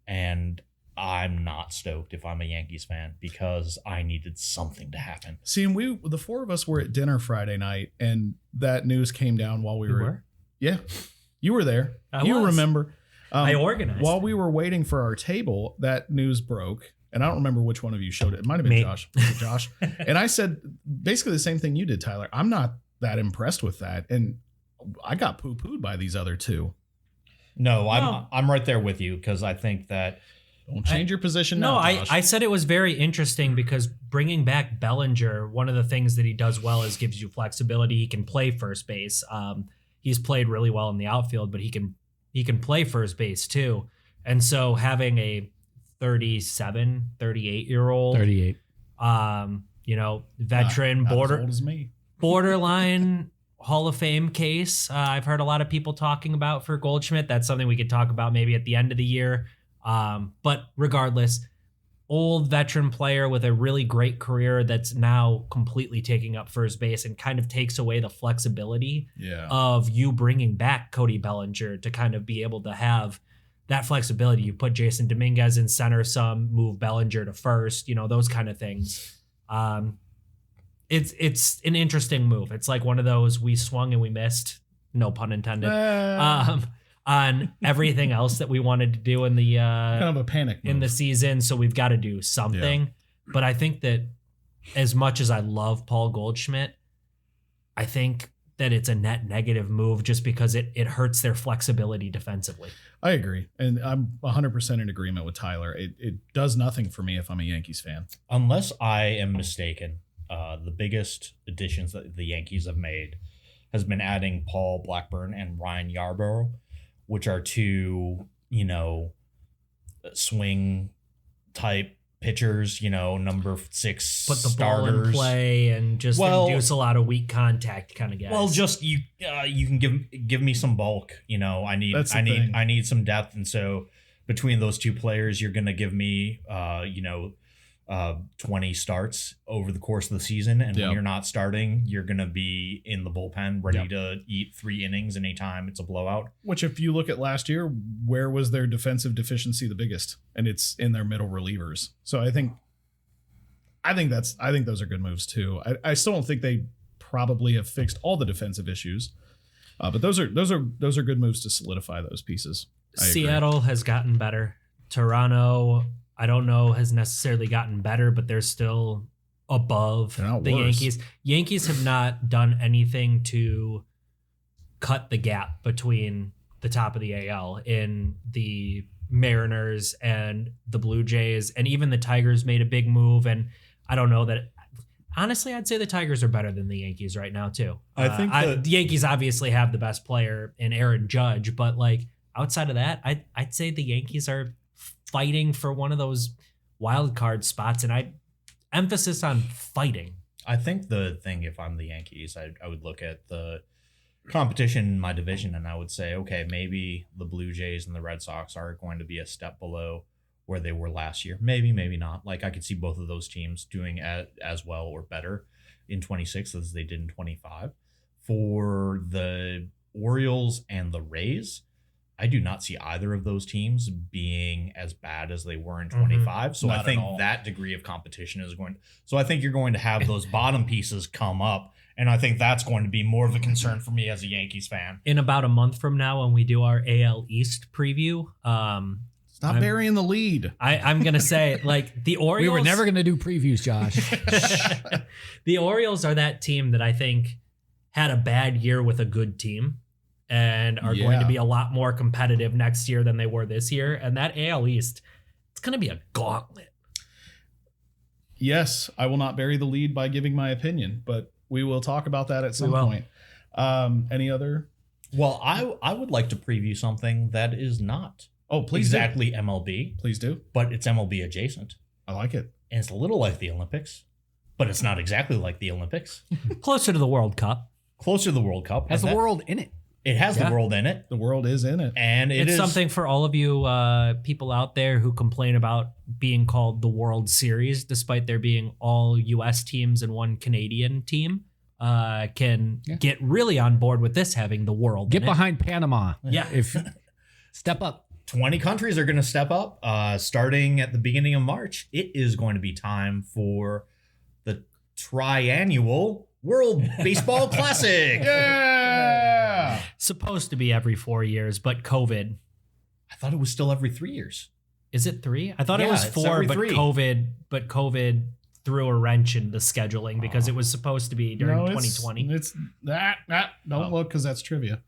And I'm not stoked if I'm a Yankees fan, because I needed something to happen. See, and the four of us were at dinner Friday night, and that news came down while we were. Yeah, you were there. You remember. I organized. While we were waiting for our table, that news broke, and I don't remember which one of you showed it. It might have been Me. Josh. Was it Josh? And I said basically the same thing you did, Tyler. I'm not that impressed with that, and I got poo-pooed by these other two. No, I'm right there with you, because I think that. Don't change your position now, Josh. I said it was very interesting because bringing back Bellinger, one of the things that he does well is gives you flexibility. He can play first base. He's played really well in the outfield, but he can play first base too. And so having a 38-year-old, 38, veteran not as old as me. borderline Hall of Fame case, I've heard a lot of people talking about for Goldschmidt. That's something we could talk about maybe at the end of the year. But regardless, old veteran player with a really great career that's now completely taking up first base and kind of takes away the flexibility of you bringing back Cody Bellinger to kind of be able to have that flexibility. You put Jason Dominguez in center some, move Bellinger to first, those kind of things. It's an interesting move. It's like one of those we swung and we missed, no pun intended. On everything else that we wanted to do in the Kind of a panic move in the season, so we've got to do something. Yeah. But I think that as much as I love Paul Goldschmidt, I think that it's a net negative move just because it hurts their flexibility defensively. I agree, and I'm 100% in agreement with Tyler. It does nothing for me if I'm a Yankees fan. Unless I am mistaken, the biggest additions that the Yankees have made has been adding Paul Blackburn and Ryan Yarbrough, which are two, swing type pitchers, number 6 Put the starters. ball in play and just induce a lot of weak contact kind of guys. Well, just you can give me some bulk. I need some depth, and so between those two players, you're going to give me 20 starts over the course of the season, and when you're not starting, you're going to be in the bullpen ready to eat 3 innings anytime it's a blowout. Which, if you look at last year, where was their defensive deficiency the biggest? And it's in their middle relievers. So I think those are good moves too. I still don't think they probably have fixed all the defensive issues, but those are good moves to solidify those pieces. Seattle has gotten better. Toronto, I don't know, has necessarily gotten better, but they're still above the worse. Yankees. Yankees have not done anything to cut the gap between the top of the AL in the Mariners and the Blue Jays, and even the Tigers made a big move. And I don't know that. Honestly, I'd say the Tigers are better than the Yankees right now too. I think the Yankees obviously have the best player in Aaron Judge, but like outside of that, I'd say the Yankees are fighting for one of those wild card spots, and emphasis on fighting. I think the thing, if I'm the Yankees, I would look at the competition in my division and I would say, okay, maybe the Blue Jays and the Red Sox are going to be a step below where they were last year. Maybe not. Like, I could see both of those teams doing as well or better in 26 as they did in 25. For the Orioles and the Rays, I do not see either of those teams being as bad as they were in 25. So Not I think at all. that degree of competition is going. So I think you're going to have those bottom pieces come up, and I think that's going to be more of a concern for me as a Yankees fan. In about a month from now, when we do our AL East preview, Stop burying the lead. I'm gonna say, like, the Orioles. We were never going to do previews, Josh. The Orioles are that team that I think had a bad year with a good team and are going to be a lot more competitive next year than they were this year. And that AL East, it's going to be a gauntlet. Yes, I will not bury the lead by giving my opinion, but we will talk about that at some point. Any other? Well, I would like to preview something that is not Please exactly MLB, Please do. but it's MLB adjacent. I like it. And it's a little like the Olympics, but it's not exactly like the Olympics. Closer to the World Cup. Closer to the World Cup. Has the world in it. It has the world in it. The world is in it. And It's something for all of you people out there who complain about being called the World Series, despite there being all U.S. teams and one Canadian team, can get really on board with this having the world. Get in it. behind Panama. Yeah. If step up. 20 countries are going to step up starting at the beginning of March. It is going to be time for the triannual World Baseball Classic. Yeah. Supposed to be every 4 years, but COVID. I thought it was still every 3 years. Is it 3? I thought it Yeah, was it's 4, every but 3. COVID threw a wrench in the scheduling because it was supposed to be during 2020. It's that. Don't look, because that's trivia.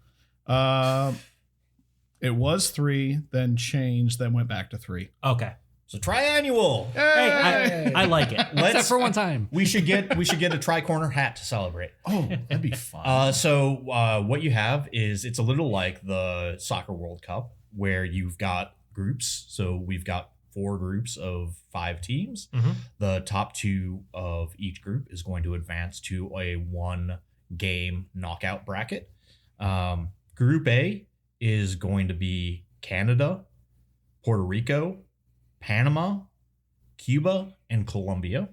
It was 3, then changed, then went back to 3. Okay. So triannual. Hey, I like it. Except for one time. We should get a tri-corner hat to celebrate. Oh, that'd be fun. So what you have is, it's a little like the Soccer World Cup, where you've got groups. So we've got 4 groups of 5 teams. Mhm. The top 2 of each group is going to advance to a 1-game knockout bracket. Group A is going to be Canada, Puerto Rico, Panama, Cuba, and Colombia.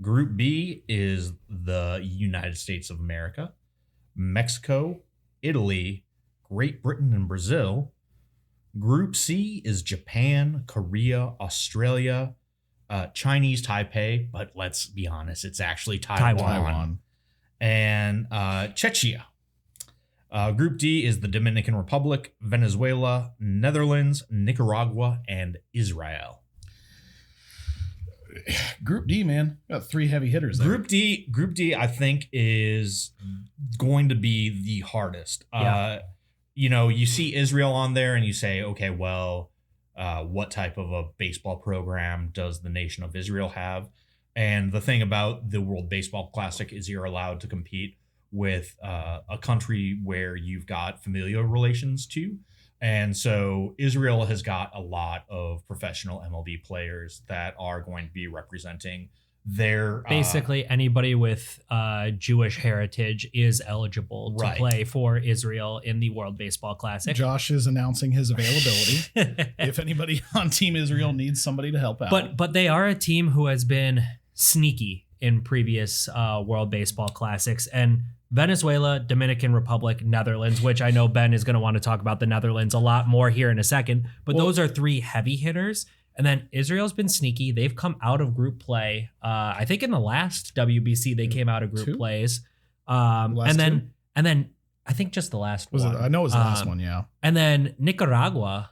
Group B is the United States of America, Mexico, Italy, Great Britain, and Brazil. Group C is Japan, Korea, Australia, Chinese Taipei, but let's be honest, it's actually Taiwan. And Czechia. Group D is the Dominican Republic, Venezuela, Netherlands, Nicaragua, and Israel. Group D, man. Got 3 heavy hitters there. Group D, I think, is going to be the hardest. Yeah. You see Israel on there and you say, okay, well, what type of a baseball program does the nation of Israel have? And the thing about the World Baseball Classic is you're allowed to compete with a country where you've got familial relations to. And so Israel has got a lot of professional MLB players that are going to be representing their Basically, anybody with Jewish heritage is eligible to Right. play for Israel in the World Baseball Classic. Josh is announcing his availability. If anybody on Team Israel needs somebody to help out. But they are a team who has been sneaky in previous World Baseball Classics, and Venezuela, Dominican Republic, Netherlands, which I know Ben is going to want to talk about the Netherlands a lot more here in a second, but those are 3 heavy hitters. And then Israel's been sneaky. They've come out of group play. I think in the last WBC they came out of group 2? plays. Last and 2? then I think just the last Was one. it? I know it was the last one. Yeah. And then Nicaragua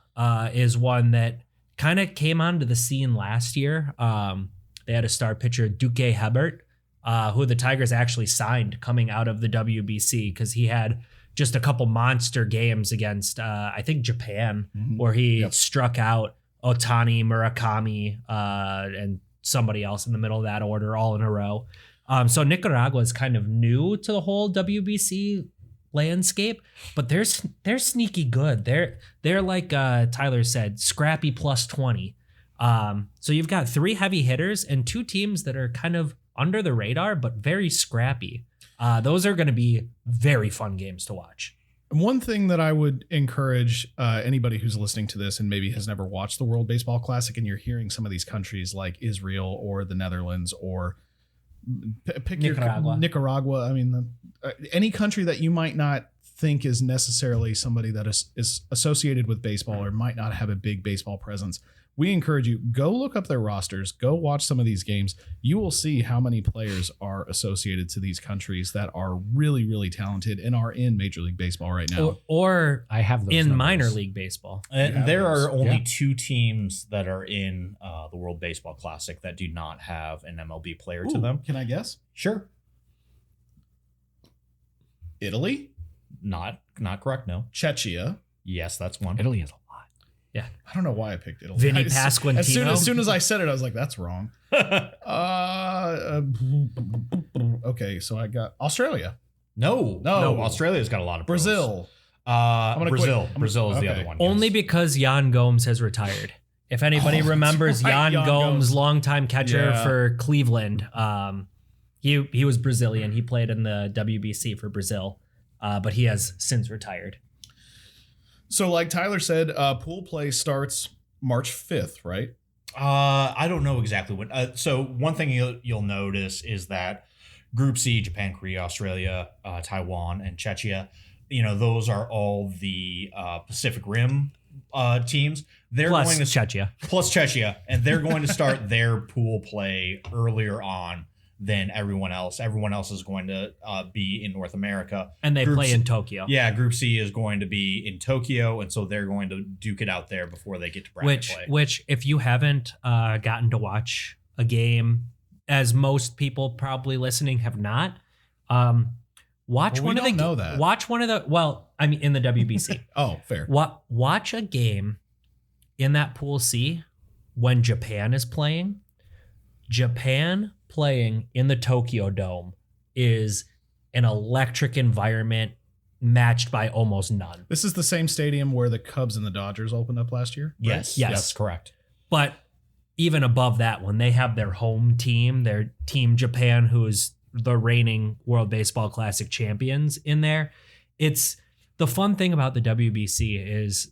is one that kind of came onto the scene last year. They had a star pitcher, Duque Hebert, who the Tigers actually signed coming out of the WBC because he had just a couple monster games against, I think, Japan, where he struck out Otani, Murakami, and somebody else in the middle of that order, all in a row. So Nicaragua is kind of new to the whole WBC landscape, but they're sneaky good. They're like Tyler said, scrappy plus 20. So you've got 3 heavy hitters and 2 teams that are kind of under the radar, but very scrappy. Those are going to be very fun games to watch. One thing that I would encourage anybody who's listening to this and maybe has never watched the World Baseball Classic, and you're hearing some of these countries like Israel or the Netherlands or pick Nicaragua. Nicaragua. I mean, any country that you might not think is necessarily somebody that is associated with baseball or might not have a big baseball presence. We encourage you, go look up their rosters, go watch some of these games. You will see how many players are associated to these countries that are really, really talented and are in Major League Baseball right now. Or I have those in numbers. minor league baseball. And there are only Yeah. 2 teams that are in the World Baseball Classic that do not have an MLB player to Ooh, them. can I guess? Sure. Italy, Not correct, no. Czechia. Yes, that's one. Italy has a lot. I don't know why I picked Italy. Vinny As Pasquantino. soon as I said it, I was like, that's wrong. Okay, so I got Australia, No. No. Australia's got a lot of pros. Brazil. Brazil. quit. Brazil is the Okay. other one. Only yes. because Jan Gomes has retired. If anybody Oh, remembers that's right, Jan Jan Gomes, Gomes. longtime catcher Yeah. for Cleveland, he was Brazilian. He played in the WBC for Brazil, but he has since retired. So, like Tyler said, pool play starts March 5th, right? I don't know exactly when. So one thing you'll notice is that Group C, Japan, Korea, Australia, Taiwan, and Czechia, those are all the Pacific Rim teams. They're Plus going to Czechia. plus Czechia, and they're going to start their pool play earlier on than everyone else. Everyone else is going to be in North America. And they Group play C- in Tokyo. Yeah, Group C is going to be in Tokyo, and so they're going to duke it out there before they get to bracket play. Which, if you haven't gotten to watch a game, as most people probably listening have not, watch Well, we one of the don't know that. watch one of the in the WBC. Oh, fair. Watch a game in that Pool C when Japan is playing. Japan playing in the Tokyo Dome is an electric environment matched by almost none. This is the same stadium where the Cubs and the Dodgers opened up last year? right? Yes, Yes. that's correct. But even above that, when they have their home team, their Team Japan, who is the reigning World Baseball Classic champions in there, it's the fun thing about the WBC is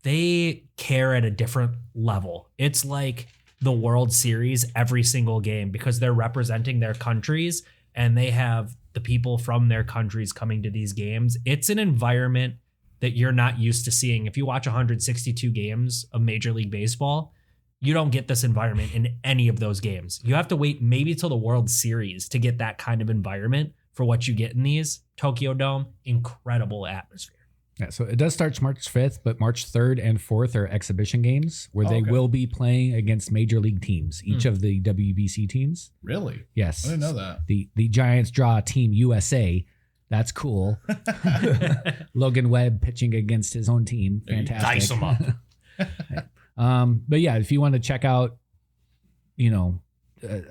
they care at a different level. It's like the World Series every single game because they're representing their countries and they have the people from their countries coming to these games. It's an environment that you're not used to seeing. If you watch 162 games of Major League Baseball, you don't get this environment in any of those games. You have to wait maybe till the World Series to get that kind of environment for what you get in these. Tokyo Dome, incredible atmosphere. Yeah, so it does start March 5th, but March 3rd and 4th are exhibition games where they Okay. will be playing against major league teams, each of the WBC teams. Really? Yes. I didn't know that. The Giants draw Team USA. That's cool. Logan Webb pitching against his own team. There you Fantastic. Dice them up. But yeah, if you want to check out,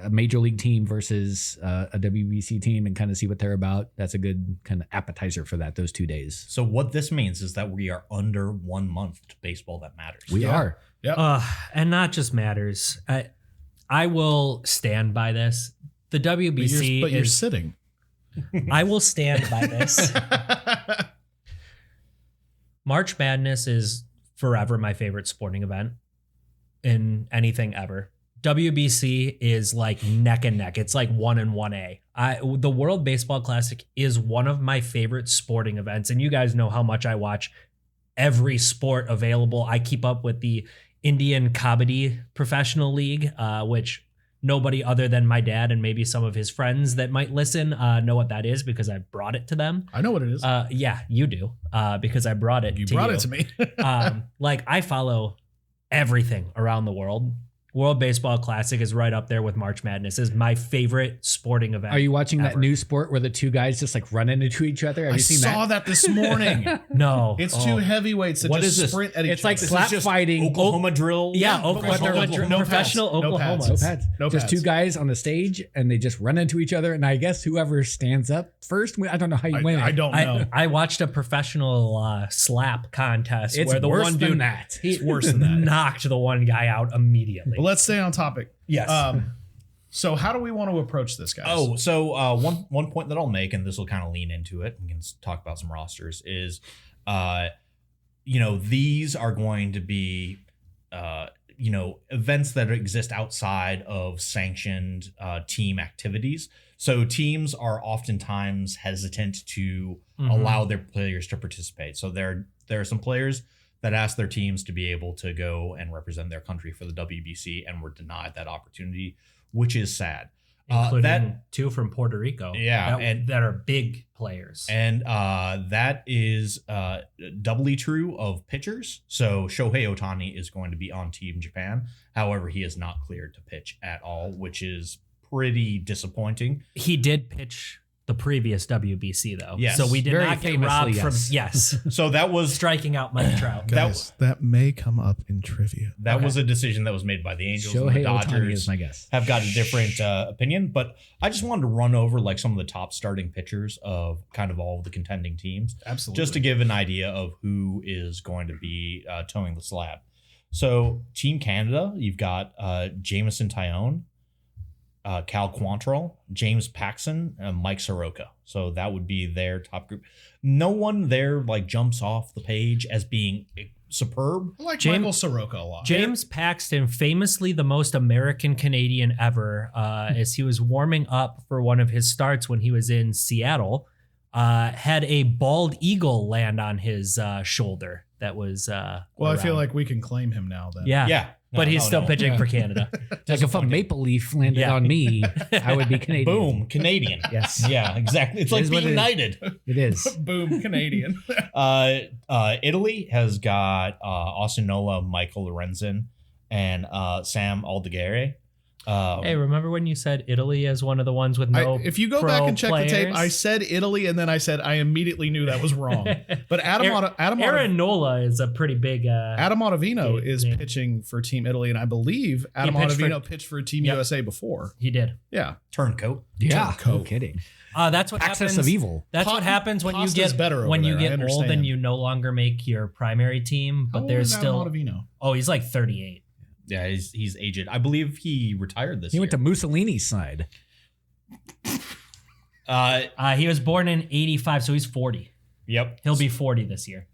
a major league team versus a WBC team and kind of see what they're about. That's a good kind of appetizer for that, those 2 days. So what this means is that we are under 1 month to baseball that matters. We are. Yep. And not just matters. I will stand by this. The WBC but you're sitting. I will stand by this. March Madness is forever my favorite sporting event in anything ever. WBC is like neck and neck. It's like 1 and 1A. The World Baseball Classic is one of my favorite sporting events. And you guys know how much I watch every sport available. I keep up with the Indian Kabaddi Professional League, which nobody other than my dad and maybe some of his friends that might listen know what that is because I brought it to them. I know what it is. Yeah, you do, because I brought it. You brought it to me. Like I follow everything around the world. World Baseball Classic is right up there with March Madness. Is my favorite sporting event. Are you watching ever. that new sport where the two guys just like run into each other? Have I you seen saw that this morning. No, It's two heavyweights that What just is this? sprint at each It's like other. slap fighting. Oklahoma drill. yeah, but Oklahoma, they're- no professional pads. No Oklahoma. pads. No pads. No Just pads. two guys on the stage and they just run into each other. And I guess whoever stands up first, I don't know how you win. I don't know. I watched a professional slap contest It's where the worse one than dude that. he It's worse than that. knocked the one guy out immediately. But let's stay on topic. Yes. So how do we want to approach this, guys? Oh, so one point that I'll make, and this will kind of lean into it, we can talk about some rosters, is, these are going to be, events that exist outside of sanctioned team activities. So teams are oftentimes hesitant to allow their players to participate. So there are some players that ask their teams to be able to go and represent their country for the WBC and were denied that opportunity, which is sad. Including two from Puerto Rico. Yeah, that are big players. And that is doubly true of pitchers. So Shohei Ohtani is going to be on Team Japan. However, he is not cleared to pitch at all, which is pretty disappointing. He did pitch the previous WBC though. Yes. So we did Very not get famously, robbed yes. from So that was striking out Mike Trout. guys, that may come up in trivia. that was a decision that was made by the Angels. And the Shohei Ohtani Dodgers is my guess. have got a different opinion, but I just wanted to run over like some of the top starting pitchers of kind of all of the contending teams. Absolutely. Just to give an idea of who is going to be towing the slab. So Team Canada, you've got Jamison Tyone, Cal Quantrill, James Paxton, and Mike Soroka. So that would be their top group. No one there like jumps off the page as being superb. I like Michael Soroka a lot. James Paxton, famously the most American Canadian ever, as he was warming up for one of his starts when he was in Seattle, had a bald eagle land on his shoulder. That was Well, I feel around. like we can claim him now then. yeah, Yeah. but he's still pitching Yeah. for Canada. Like if a maple leaf landed Yeah. on me, I would be Canadian. Boom, Canadian. Yes. Yeah, exactly. It's It like is what being it is. knighted. It is. Boom, Canadian. Italy has got Austin Nola, Michael Lorenzen, and Sam Aldeguerre. Hey, remember when you said Italy as one of the ones with no? If you go pro back and check the tape, players? I said Italy, and then I said I immediately knew that was wrong. But Adam Aaron Nola is a pretty big. Adam Ottavino Yeah, is yeah. pitching for Team Italy, and I believe Adam pitched Ottavino pitched for Team Yep. USA before. He did. Yeah. Turncoat. Yeah. No Turncoat. kidding. That's what Access happens. of evil. That's what happens when you Pasta's get better over when you there, I get old and understand. you no longer make your primary team. But How old there's is still. Adam Ottavino? Oh, he's like 38. Yeah, he's aged. I believe he retired this He year. went to Mussolini's side. He was born in 85, so he's 40. Yep. He'll be 40 this year.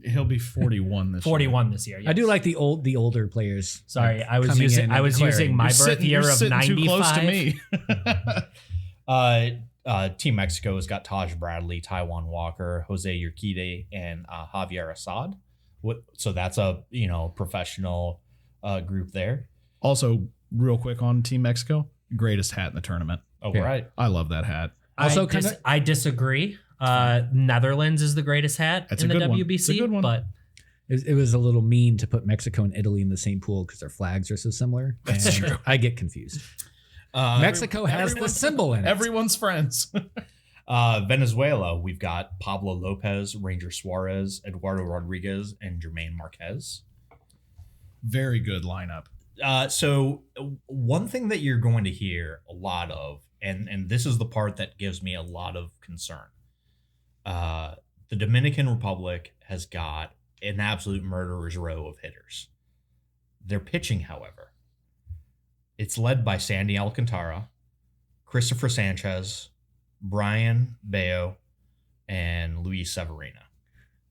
He'll be 41 this year. 41 this year. I do yes. like the older players. Sorry, like, I was coming using in I and was declaring. using my You're birth year you're of sitting 95. too close to me. Team Mexico has got Taj Bradley, Taiwan Walker, Jose Urquidy, and Javier Assad. So that's a professional group there. Also, real quick on Team Mexico, greatest hat in the tournament. Oh, Yeah. right. I love that hat. Also kinda- I disagree. Netherlands is the greatest hat That's in a the good one. WBC, It's a good one. but It was a little mean to put Mexico and Italy in the same pool because their flags are so similar. That's and true. I get confused. Mexico has the symbol in it. Everyone's friends. Venezuela, we've got Pablo Lopez, Ranger Suarez, Eduardo Rodriguez, and Jermaine Marquez. Very good lineup. So one thing that you're going to hear a lot of, and this is the part that gives me a lot of concern. The Dominican Republic has got an absolute murderer's row of hitters. Their pitching, however, it's led by Sandy Alcantara, Christopher Sanchez, Brian Bayo, and Luis Severino.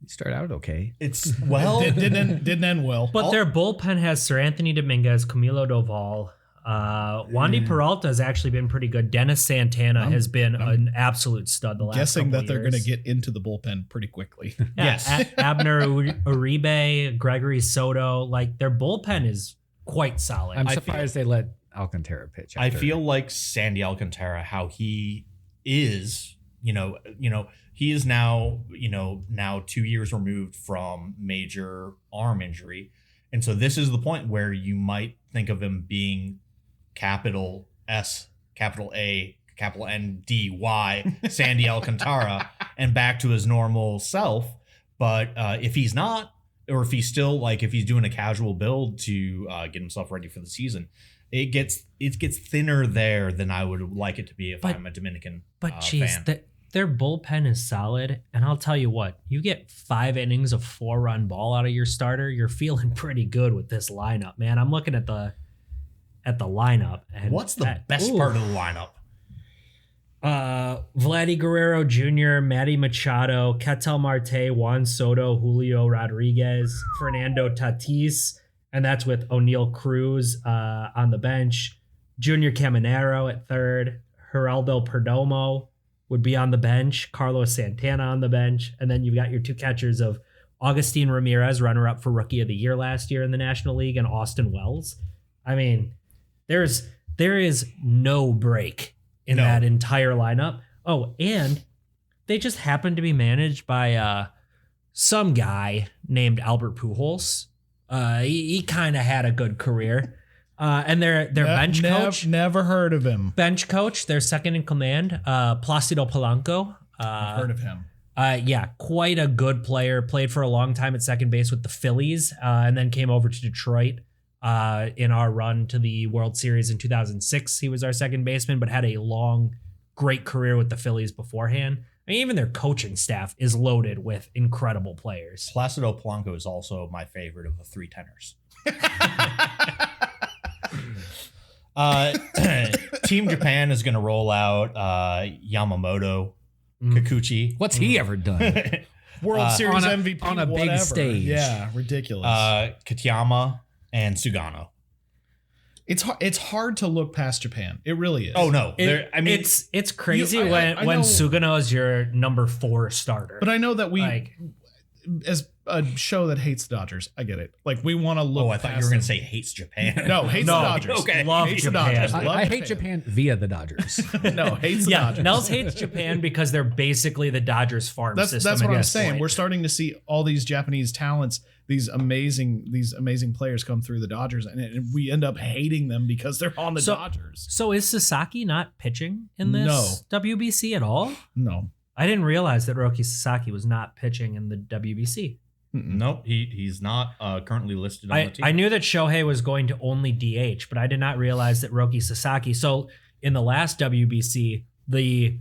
You start out okay. It's well, didn't end well. But their bullpen has Sir Anthony Dominguez, Camilo Doval. Wandy Peralta has actually been pretty good. Dennis Santana has been an absolute stud the last guessing couple that they're years. going to get into the bullpen pretty quickly. Yes. Abner Uribe, Gregory Soto, like their bullpen is quite solid. I'm surprised they let Alcantara pitch. I after. feel like Sandy Alcantara, how he is, he is now 2 years removed from major arm injury. And so this is the point where you might think of him being capital S, capital A, capital N, D, Y, Sandy Alcantara, and back to his normal self. But if he's not, or if he's still like, if he's doing a casual build to get himself ready for the season, it gets thinner there than I would like it to be if I'm a Dominican fan. Their bullpen is solid, and I'll tell you what, you get 5 innings of 4-run ball out of your starter, you're feeling pretty good with this lineup, man. I'm looking at the lineup, and what's the best part of the lineup? Vladdy Guerrero Jr., Matty Machado, Ketel Marte, Juan Soto, Julio Rodriguez, Fernando Tatis, and that's with O'Neal Cruz on the bench, Junior Caminero at third, Geraldo Perdomo would be on the bench, Carlos Santana on the bench, and then you've got your 2 catchers of Augustin Ramirez, runner-up for Rookie of the Year last year in the National League, and Austin Wells. I mean, there is no break in that entire lineup. Oh, and they just happen to be managed by some guy named Albert Pujols. He kind of had a good career. And their bench coach. Never heard of him. Bench coach, their second in command, Placido Polanco. I've heard of him. Yeah, quite a good player. Played for a long time at second base with the Phillies, and then came over to Detroit in our run to the World Series in 2006. He was our second baseman, but had a long, great career with the Phillies beforehand. I mean, even their coaching staff is loaded with incredible players. Placido Polanco is also my favorite of the 3 tenors. Team Japan is going to roll out Yamamoto, Kikuchi. What's he ever done? World Series MVP on a big whatever. stage. Yeah, ridiculous. Katayama and Sugano. It's hard to look past Japan. It really is. Oh no, it's crazy I when know, Sugano is your number 4 starter. But I know that as a show that hates the Dodgers, I get it. Like we want to look. Oh, I thought you were going to say hates Japan. No, hates the Dodgers. Okay, love hates Japan. the Dodgers. I hate Japan via the Dodgers. No, hates the Dodgers. Nels hates Japan because they're basically the Dodgers farm system. That's what at I'm this saying. point. We're starting to see all these Japanese talents, these amazing players come through the Dodgers, and we end up hating them because they're on the Dodgers. So is Sasaki not pitching in this WBC at all? No. I didn't realize that Roki Sasaki was not pitching in the WBC. Nope, he's not currently listed on the team. I knew that Shohei was going to only DH, but I did not realize that Roki Sasaki. So in the last WBC, the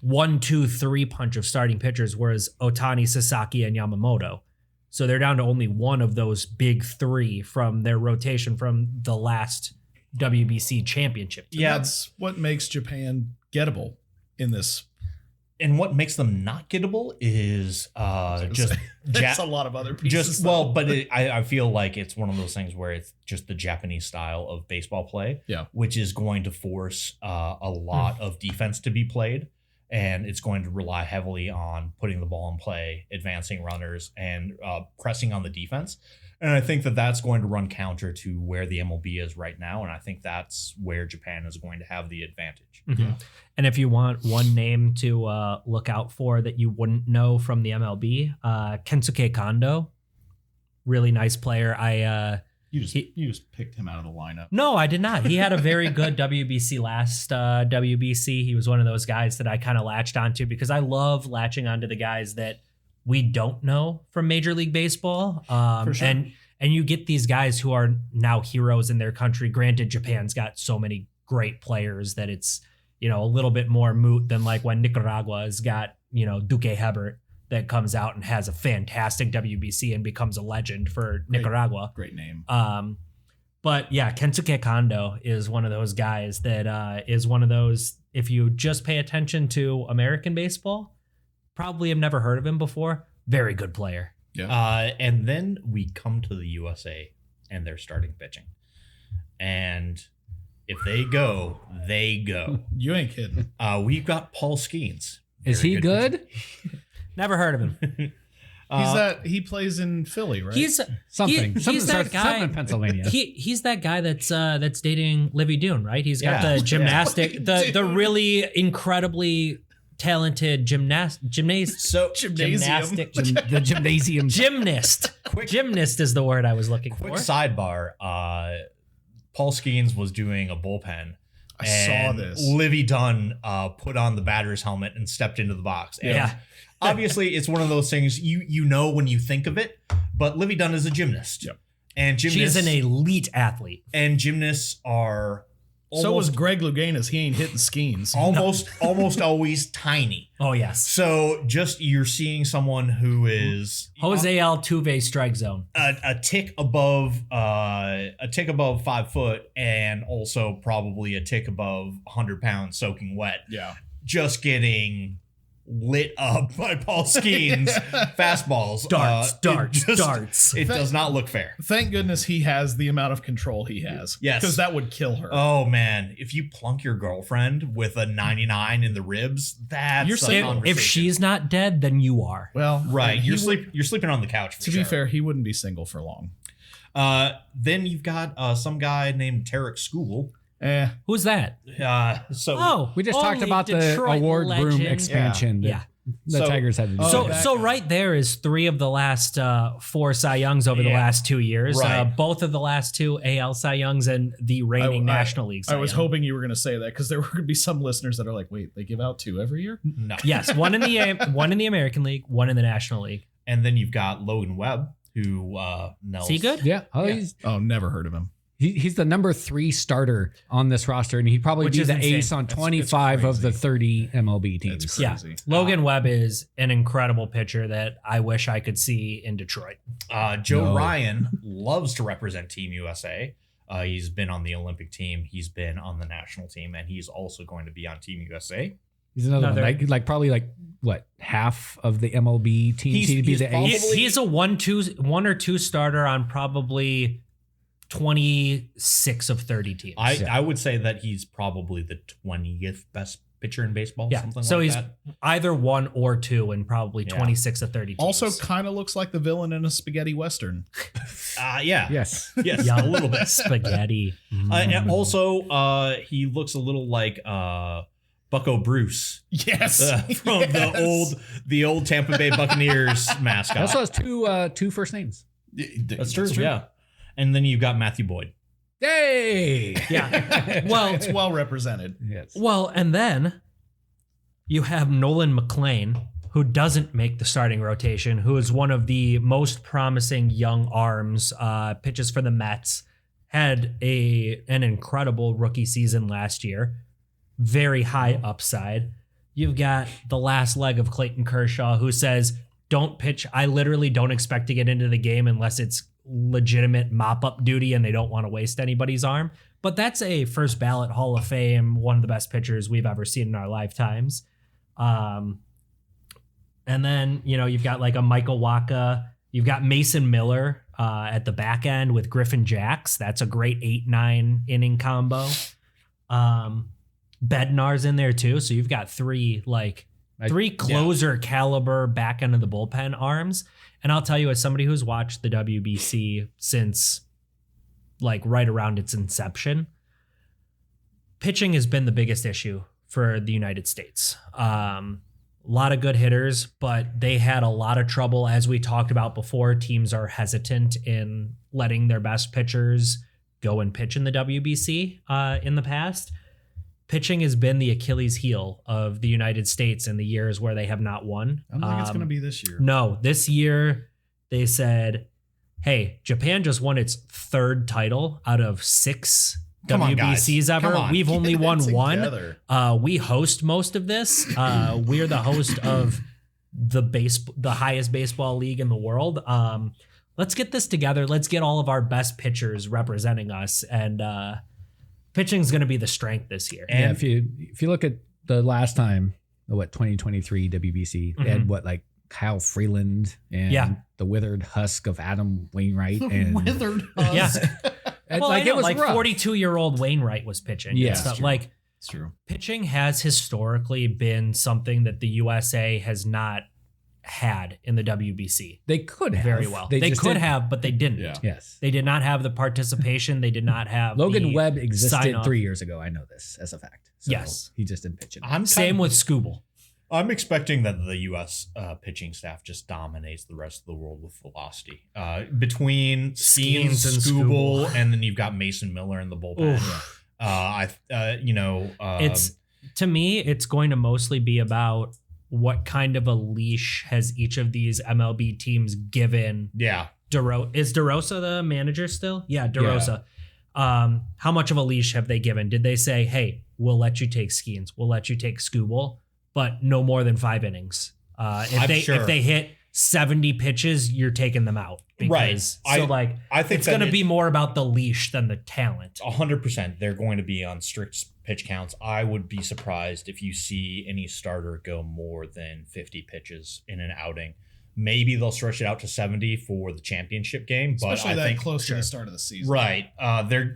1-2-3 punch of starting pitchers was Otani, Sasaki, and Yamamoto. So they're down to only one of those big 3 from their rotation from the last WBC championship. Yeah, That's what makes Japan gettable in this. and what makes them not gettable is just There's a lot of other pieces. I feel like it's one of those things where it's just the Japanese style of baseball play, which is going to force a lot of defense to be played, and it's going to rely heavily on putting the ball in play, advancing runners, and pressing on the defense. And I think that that's going to run counter to where the MLB is right now, and I think that's where Japan is going to have the advantage. Mm-hmm. And if you want one name to look out for that you wouldn't know from the MLB, Kensuke Kondo, really nice player. You just picked him out of the lineup. No, I did not. He had a very good WBC last WBC. He was one of those guys that I kind of latched onto because I love latching onto the guys that we don't know from Major League Baseball. For sure. And you get these guys who are now heroes in their country. Granted, Japan's got so many great players that it's, a little bit more moot than like when Nicaragua's got, Duque Hebert that comes out and has a fantastic WBC and becomes a legend for Nicaragua. Great name. But yeah, Kensuke Kondo is one of those guys that is one of those, if you just pay attention to American baseball, probably have never heard of him before. Very good player. Yeah. And then we come to the USA and they're starting pitching. And if they go, they go. You ain't kidding. We've got Paul Skeens. Is he good? Never heard of him. He plays in Philly, right? He's Something. He's Something that guy in Pennsylvania. He's that guy that's dating Livy Dune, right? He's got Yeah. the gymnastic, the really incredibly talented gymnast. Gymnasium. The gymnasium. Gymnast. Gymnast is the word I was looking Quick for. sidebar. Paul Skeens was doing a bullpen. I saw this. Livy Dunn put on the batter's helmet and stepped into the box. And Yeah. obviously, it's one of those things you know when you think of it, but Livy Dunn is a gymnast. Yep. And gymnasts, She's an elite athlete. and gymnasts are So was Greg Louganis. He ain't hitting Skeens. almost always tiny. Oh yes. So just you're seeing someone who is Jose Altuve strike zone. a tick above 5 foot and also probably a tick above 100 pounds soaking wet. Yeah. Just getting lit up by Paul Skeens fastballs. Darts. It does not look fair. Thank goodness he has the amount of control he has. Yes. Because that would kill her. Oh man, if you plunk your girlfriend with a 99 in the ribs, that's You're a saying- conversation. If she's not dead, then you are. Well, right, he you're would- you're sleeping on the couch. For To be fair, he wouldn't be single for long. Then you've got some guy named Tarek School. Who's that? We just talked only about the Detroit award room legend. expansion. that Yeah. The So- Tigers had to do. So, that so guy. right there is 3 of the last 4 Cy Youngs over the Yeah. last 2 years. Right. Both of the last 2 AL Cy Youngs and the reigning National League Cy I was Young. hoping you were going to say that because there were going to be some listeners that are like, wait, they give out 2 every year? No. Yes, one in the American League, one in the National League. And then you've got Logan Webb, who Nels. Is he good? Yeah. Oh, Yeah. Oh, never heard of him. He's the number 3 starter on this roster, and he'd probably Which be is the insane. ace on It's 25 of the crazy. 30 MLB teams. It's Yeah. crazy. Logan Webb is an incredible pitcher that I wish I could see in Detroit. Joe No. Ryan loves to represent Team USA. He's been on the Olympic team. He's been on the national team, and he's also going to be on Team USA. He's another Another- one, like probably what, half of the MLB teams. He'd be he's the probably- ace. He's a 1 or 2 starter on probably 26 of 30 teams. I would say that he's probably the 20th best pitcher in baseball. Yeah. Something So like he's that. either 1 or 2 and probably Yeah. 26 of 30 teams. Also, kind of looks like the villain in a spaghetti western. Yeah. Yes. Yes. Young A little bit. spaghetti. And also, he looks a little like Bucko Bruce Yes. from Yes. the old Tampa Bay Buccaneers mascot. He also has two first names. That's true. Yeah. And then you've got Matthew Boyd. Yay! Yeah. Well, It's well represented. Yes. well, and then you have Nolan McLean, who doesn't make the starting rotation, who is one of the most promising young arms, pitches for the Mets, had an incredible rookie season last year. Very high upside. You've got the last leg of Clayton Kershaw, who says, don't pitch. I literally don't expect to get into the game unless it's legitimate mop-up duty and they don't want to waste anybody's arm. But that's a first ballot Hall of Fame, one of the best pitchers we've ever seen in our lifetimes. And then, you've got like a Michael Wacha. You've got Mason Miller at the back end with Griffin Jacks. That's a great 8-9 inning combo. Bednar's in there too. So you've got 3 closer caliber back end of the bullpen arms. And I'll tell you, as somebody who's watched the WBC since right around its inception, pitching has been the biggest issue for the United States. A lot of good hitters, but they had a lot of trouble, as we talked about before. Teams are hesitant in letting their best pitchers go and pitch in the WBC in the past. Pitching has been the Achilles heel of the United States in the years where they have not won. I don't think it's going to be this year. No, this year they said hey, Japan just won its 3rd title out of 6 Come on, WBCs guys. ever. Come on. We've only Get it won together. one. We host most of this. We're the host of the highest baseball league in the world. Let's get this together. Let's get all of our best pitchers representing us, and pitching is going to be the strength this year. Yeah, if you look at the last time, 2023 WBC, they had like Kyle Freeland and the withered husk of Adam Wainwright and Withered husk. Yeah. Well, like it was like rough. 42-year-old Wainwright was pitching. Yeah, and stuff. it's true. Like It's true. pitching has historically been something that the USA has not had in the WBC They could have very well. They just could didn't. have, but they didn't. Yeah. Yes. They did not have the participation. They did not have Logan the Webb existed sign-off. 3 years ago. I know this as a fact. So Yes. He just didn't pitch it. Same with Scooble. I'm expecting that the U.S. Pitching staff just dominates the rest of the world with velocity. Between Skeens and Scooble, and then you've got Mason Miller in the bullpen. It's to me, it's going to mostly be about what kind of a leash has each of these MLB teams given. Yeah. Is DeRosa the manager still? Yeah, DeRosa. How much of a leash have they given? Did they say, hey, we'll let you take Skeens, we'll let you take Scooble, but no more than 5 innings? If they hit 70 pitches, you're taking them out. Right. I think it's going to be more about the leash than the talent. 100%. They're going to be on strict pitch counts. I would be surprised if you see any starter go more than 50 pitches in an outing. Maybe they'll stretch it out to 70 for the championship game, but Especially I that think close to the start of the season. Right. They're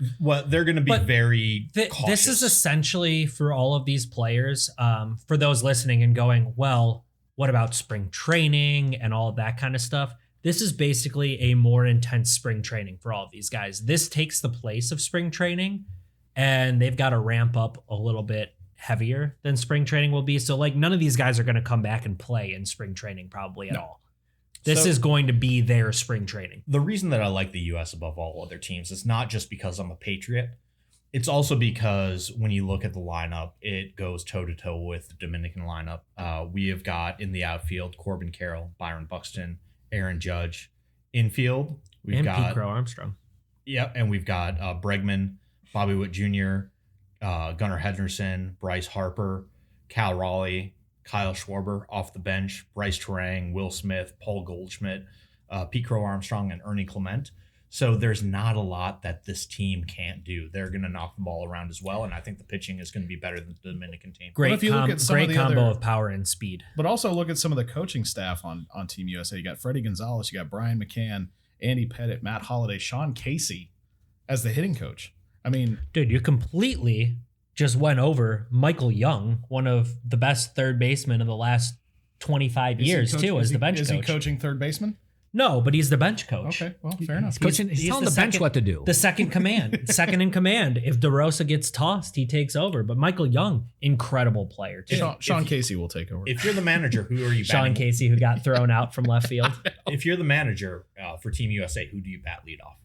going to be But very cautious. This is essentially for all of these players, for those listening and going, well, what about spring training and all of that kind of stuff? This is basically a more intense spring training for all of these guys. This takes the place of spring training, and they've got to ramp up a little bit heavier than spring training will be. So like none of these guys are going to come back and play in spring training probably at all. This is going to be their spring training. The reason that I like the U.S. above all other teams is not just because I'm a Patriot. It's also because when you look at the lineup, it goes toe-to-toe with the Dominican lineup. We have got in the outfield Corbin Carroll, Byron Buxton, Aaron Judge. Infield, we've got Pete Crow Armstrong. Yep, and we've got Bregman, Bobby Witt Jr., Gunnar Henderson, Bryce Harper, Cal Raleigh, Kyle Schwarber off the bench, Bryce Terang, Will Smith, Paul Goldschmidt, Pete Crow Armstrong, and Ernie Clement. So there's not a lot that this team can't do. They're going to knock the ball around as well, and I think the pitching is going to be better than the Dominican team. Great, you look at some great of the combo other- of power and speed. But also look at some of the coaching staff on Team USA. You got Freddie Gonzalez, you got Brian McCann, Andy Pettit, Matt Holliday, Sean Casey as the hitting coach. I mean, Dude, you completely just went over Michael Young, one of the best third basemen of the last 25 years, too, as the bench Is coach. he coaching third baseman? No, but he's the bench coach. Okay, well, fair enough. He's telling the bench what to do. The second second in command. If DeRosa gets tossed, he takes over. But Michael Young, incredible player, too. Sean Casey will take over. If you're the manager, who are you Sean batting? Casey, who got thrown out from left field. If you're the manager for Team USA, who do you bat lead off?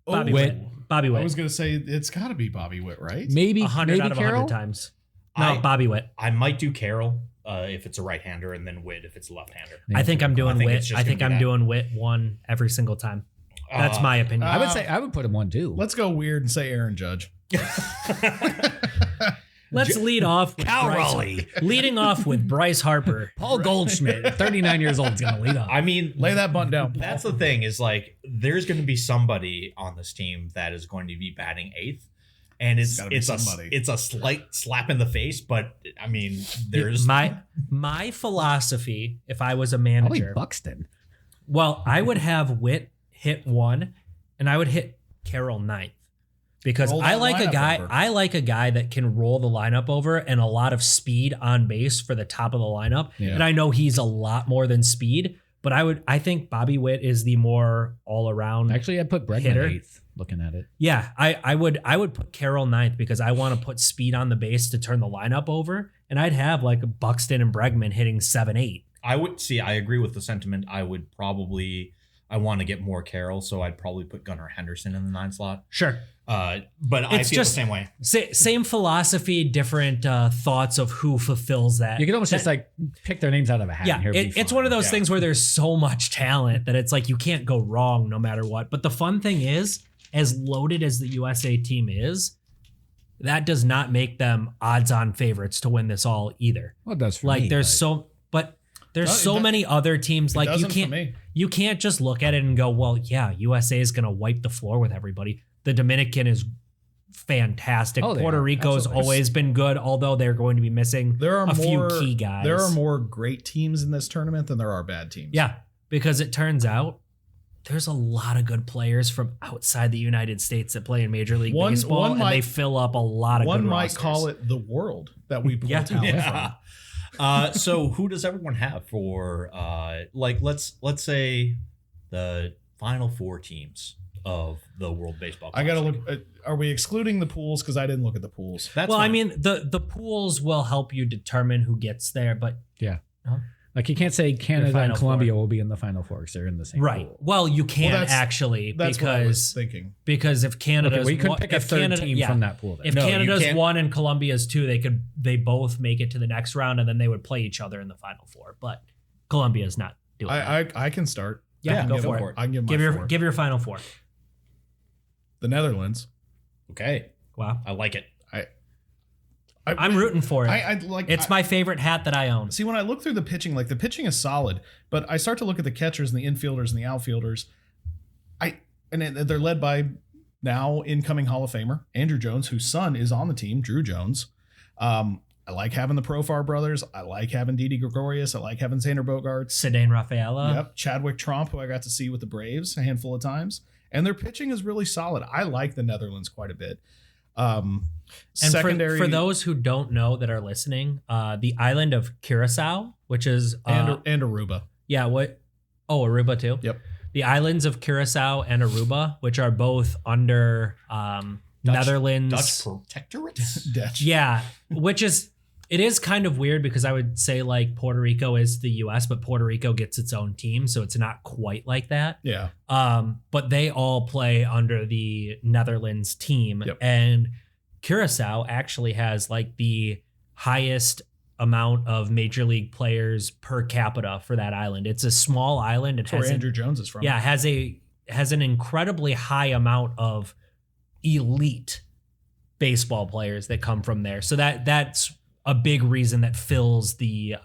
Bobby Witt. Witt. Bobby I Witt. was going to say it's got to be Bobby Witt, right? Maybe 100 out of Carroll? 100 times. No, Bobby Witt. I might do Carroll if it's a right-hander, and then Witt if it's a left-hander. I think I'm doing I think it's Witt. just I think gonna be I'm that. doing Witt 1 every single time. That's my opinion. I would put him 1-2. Let's go weird and say Aaron Judge. Let's lead off with Cal Bryce- Raleigh. Leading off with Bryce Harper. Paul Goldschmidt, 39 years old, is going to lead off. I mean, Lay that bunt down. Paul. that's the thing is like there's going to be somebody on this team that is going to be batting eighth, and it's gotta be somebody. it's a slight slap in the face, but I mean there's My philosophy, if I was a Probably manager, Buxton. well, I would have Witt hit 1, and I would hit Carroll 9th. Because Roll I that like a lineup guy. over. I like a guy that can roll the lineup over and a lot of speed on base for the top of the lineup. Yeah. And I know he's a lot more than speed, but I think Bobby Witt is the more all around. Actually, I put Bregman Hitter. 8th, looking at it. Yeah, I would put Carroll 9th because I want to put speed on the base to turn the lineup over, and I'd have like Buxton and Bregman hitting 7-8. I agree with the sentiment. I want to get more Carroll, so I'd probably put Gunnar Henderson in the 9 slot. Sure. But I It's feel just- the same way. Same philosophy, different thoughts of who fulfills that. You could almost just like pick their names out of a hat. Yeah, and here it'd be it's fun. one of those Yeah. things where there's so much talent that it's like you can't go wrong no matter what. But the fun thing is, as loaded as the USA team is, that does not make them odds-on favorites to win this all either. Well, it does for Like me, there's but- so many other teams. Like you doesn't for can't me. you can't just look at it and go, well, yeah, USA is going to wipe the floor with everybody. The Dominican is fantastic. Oh, they Puerto are. Rico's Absolutely. always been good, although they're going to be missing There are a more few key guys. There are more great teams in this tournament than there are bad teams. Yeah, because it turns out there's a lot of good players from outside the United States that play in Major League Baseball, and they fill up a lot of One good might rosters. call it the world that we pull Yeah. talent from. So who does everyone have for like let's say the final 4 teams of the World Baseball I gotta Classic? look. Are we excluding the pools? Because I didn't look at the pools. That's well, fine. I mean, the pools will help you determine who gets there, but like you can't say Canada Final and Colombia four. will be in the final 4 because they're in the same right. pool. Well, you can that's- actually That's what I was because thinking. if Canada's Okay, well, you could one- pick a if third Canada, team yeah. from that pool. Then. If No, you Canada's can't- 1 and Colombia's 2, they both make it to the next round, and then they would play each other in the final 4. But Colombia's not doing that. I can start. Yeah, I can go give- for it. I can give my four. Give your final 4. The Netherlands. Okay, Wow. I like it. I'm rooting for it. I like. It's my favorite hat that I own. See, when I look through the pitching, like the pitching is solid, but I start to look at the catchers and the infielders and the outfielders. They're led by now incoming Hall of Famer Andrew Jones, whose son is on the team, Drew Jones. I like having the Profar brothers. I like having Didi Gregorius. I like having Xander Bogaerts. Sedane Rafaela. Yep, Chadwick Tromp, who I got to see with the Braves a handful of times, and their pitching is really solid. I like the Netherlands quite a bit. And Secondary for those who don't know that are listening, the island of Curacao, which is and Aruba. Aruba too. Yep. The islands of Curacao and Aruba, which are both under Netherlands. Dutch protectorates. Dutch. Yeah, it is kind of weird because I would say like Puerto Rico is the US, but Puerto Rico gets its own team, so it's not quite like that. Yeah. But they all play under the Netherlands team. Yep. And Curacao actually has like the highest amount of major league players per capita for that island. It's a small island. It That's where has Andrew Jones is from. has an incredibly high amount of elite baseball players that come from there. So that's a big reason that fills the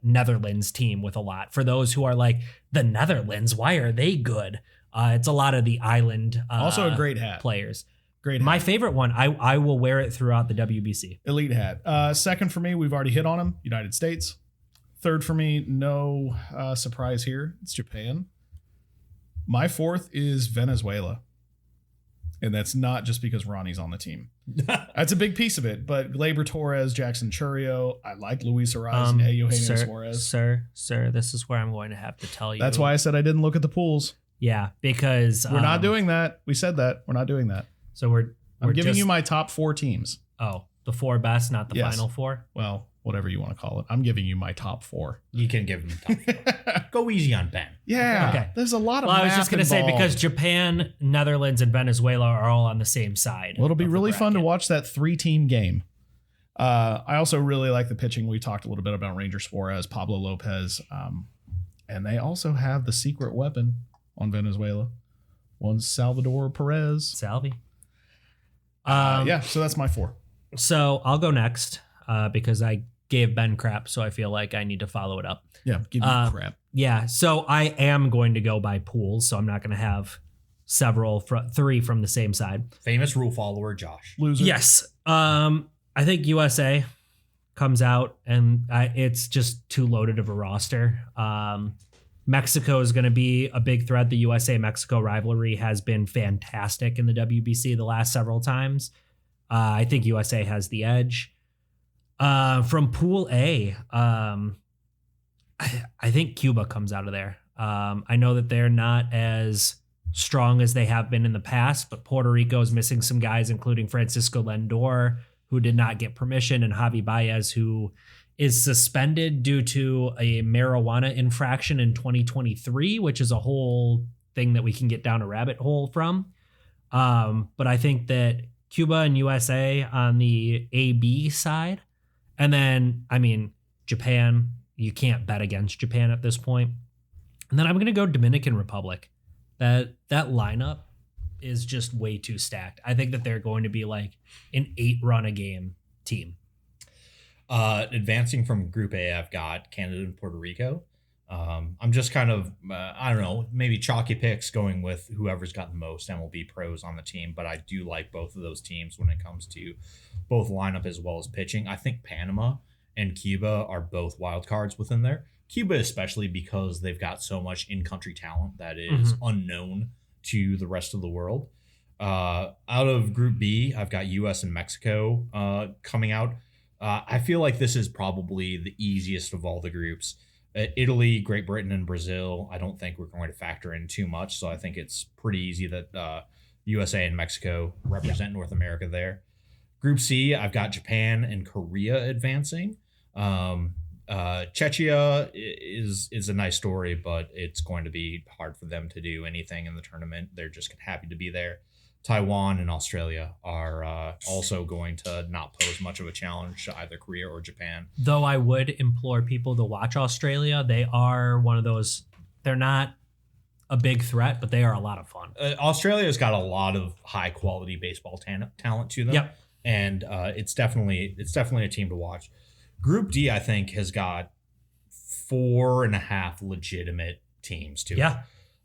Netherlands team with a lot. For those who are like, the Netherlands, why are they good? It's a lot of the island Also a great hat. players. Great hat. My favorite one, I will wear it throughout the WBC. Elite hat. Second for me, we've already hit on him, United States. Third for me, no surprise here. It's Japan. My fourth is Venezuela. And that's not just because Ronnie's on the team. That's a big piece of it. But Gleyber Torres, Jackson Churio, I like Luis Arraez and Eugenio Suarez. Sir, this is where I'm going to have to tell you. That's why I said I didn't look at the pools. Yeah, because We're not doing that. We said that. We're not doing that. So we're I'm giving just- you my top 4 teams. the 4 best, not the Yes. final 4. Well, whatever you want to call it. I'm giving you my top 4. You can give him top. Go easy on Ben. Yeah. Okay. There's a lot of Well, I was math just going to say involved. because Japan, Netherlands, and Venezuela are all on the same side. Well, it'll be of the really fun to bracket. watch that 3-team game. I also really like the pitching. We talked a little bit about Ranger Suarez, Pablo Lopez, and they also have the secret weapon on Venezuela. One's Salvador Perez. Salvi. Yeah, so that's my 4. So I'll go next because I gave Ben crap, so I feel like I need to follow it up. Yeah, give me crap. Yeah, so I am going to go by pools, so I'm not going to have three from the same side. Famous rule follower Josh. Loser. Yes. I think USA comes out and it's just too loaded of a roster. Mexico is going to be a big threat. The USA-Mexico rivalry has been fantastic in the WBC the last several times. I think USA has the edge. From Pool A, I think Cuba comes out of there. I know that they're not as strong as they have been in the past, but Puerto Rico is missing some guys, including Francisco Lindor, who did not get permission, and Javi Baez, who is suspended due to a marijuana infraction in 2023, which is a whole thing that we can get down a rabbit hole from. But I think that Cuba and USA on the AB side, and then, I mean, Japan, you can't bet against Japan at this point. And then I'm going to go Dominican Republic. That lineup is just way too stacked. I think that they're going to be like an 8-run-a-game team. Advancing from Group A, I've got Canada and Puerto Rico. I'm just kind of, I don't know, maybe chalky picks going with whoever's got the most MLB pros on the team, but I do like both of those teams when it comes to both lineup as well as pitching. I think Panama and Cuba are both wild cards within there. Cuba especially because they've got so much in-country talent that is unknown to the rest of the world. Out of Group B, I've got US and Mexico coming out. I feel like this is probably the easiest of all the groups. Italy, Great Britain, and Brazil, I don't think we're going to factor in too much. So I think it's pretty easy that USA and Mexico represent North America there. Group C, I've got Japan and Korea advancing. Czechia is a nice story, but it's going to be hard for them to do anything in the tournament. They're just happy to be there. Taiwan and Australia are also going to not pose much of a challenge to either Korea or Japan. Though I would implore people to watch Australia. They are one of those, they're not a big threat, but they are a lot of fun. Australia's got a lot of high quality baseball talent to them. Yep. And it's definitely a team to watch. Group D, I think, has got 4.5 legitimate teams to it.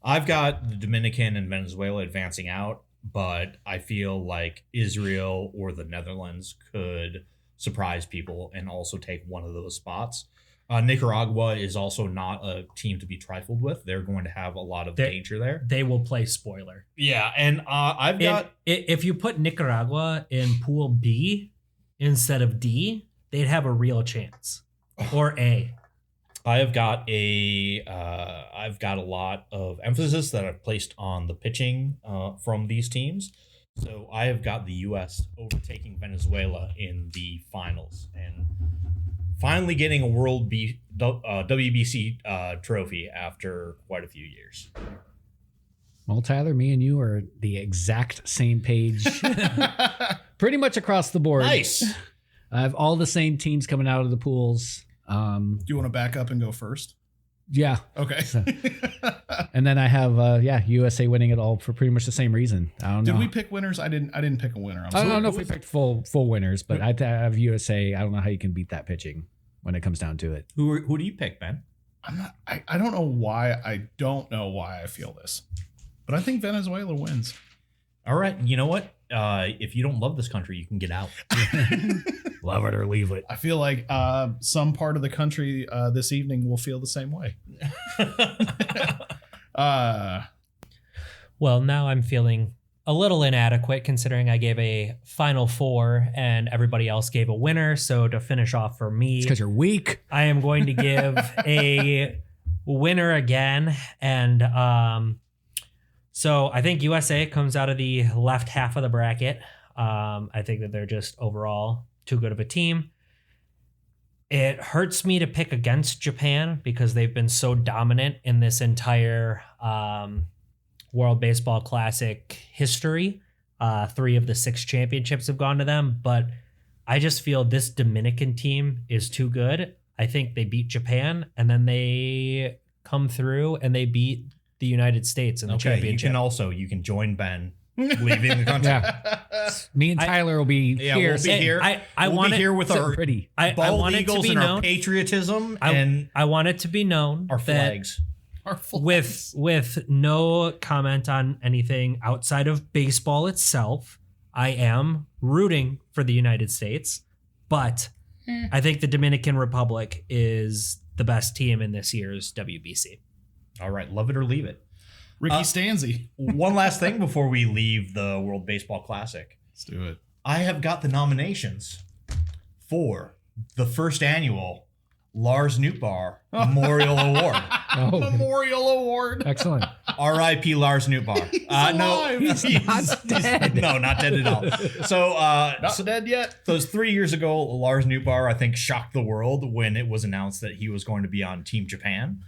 I've got the Dominican and Venezuela advancing out, but I feel like Israel or the Netherlands could surprise people and also take one of those spots. Nicaragua is also not a team to be trifled with. They're going to have a lot of danger there. They will play spoiler. Yeah, and I've got... If you put Nicaragua in Pool B instead of D, they'd have a real chance. Or A. I've got a lot of emphasis that I've placed on the pitching from these teams. So I have got the U.S. overtaking Venezuela in the finals and finally getting a WBC trophy after quite a few years. Well, Tyler, me and you are the exact same page, pretty much across the board. Nice. I have all the same teams coming out of the pools. Do you want to back up and go first? Yeah. Okay. And then I have USA winning it all for pretty much the same reason. I don't know. Did we pick winners? I didn't pick a winner. I don't know if we picked full winners, but I have USA. I don't know how you can beat that pitching when it comes down to it. Who do you pick, Ben? I don't know why. I don't know why I feel this, but I think Venezuela wins. All right. You know what? If you don't love this country, you can get out. Love it or leave it. I feel like some part of the country this evening will feel the same way. Well, now I'm feeling a little inadequate considering I gave a final four and everybody else gave a winner. So to finish off for me, It's because you're weak. I am going to give a winner again. And so I think USA comes out of the left half of the bracket. I think that they're just overall too good of a team. It hurts me to pick against Japan because they've been so dominant in this entire World Baseball Classic history. 3 of the 6 championships have gone to them, but I just feel this Dominican team is too good. I think they beat Japan and then they come through and they beat the United States in the championship. You can join Ben leaving the country. Yeah. Me and Tyler will be here. We'll be here. We'll be here with our pretty. bald eagles and our patriotism and I want it to be known our flags. With no comment on anything outside of baseball itself, I am rooting for the United States, but I think the Dominican Republic is the best team in this year's WBC. All right, love it or leave it. Ricky Stanzi. One last thing before we leave the World Baseball Classic. Let's do it. I have got the nominations for the first annual Lars Nootbaar Memorial Award. Memorial Award. Excellent. R.I.P. Lars Nootbaar. Alive. He's not dead. No, not dead at all. So, Not dead yet. those 3 years ago, Lars Nootbaar, I think, shocked the world when it was announced that he was going to be on Team Japan.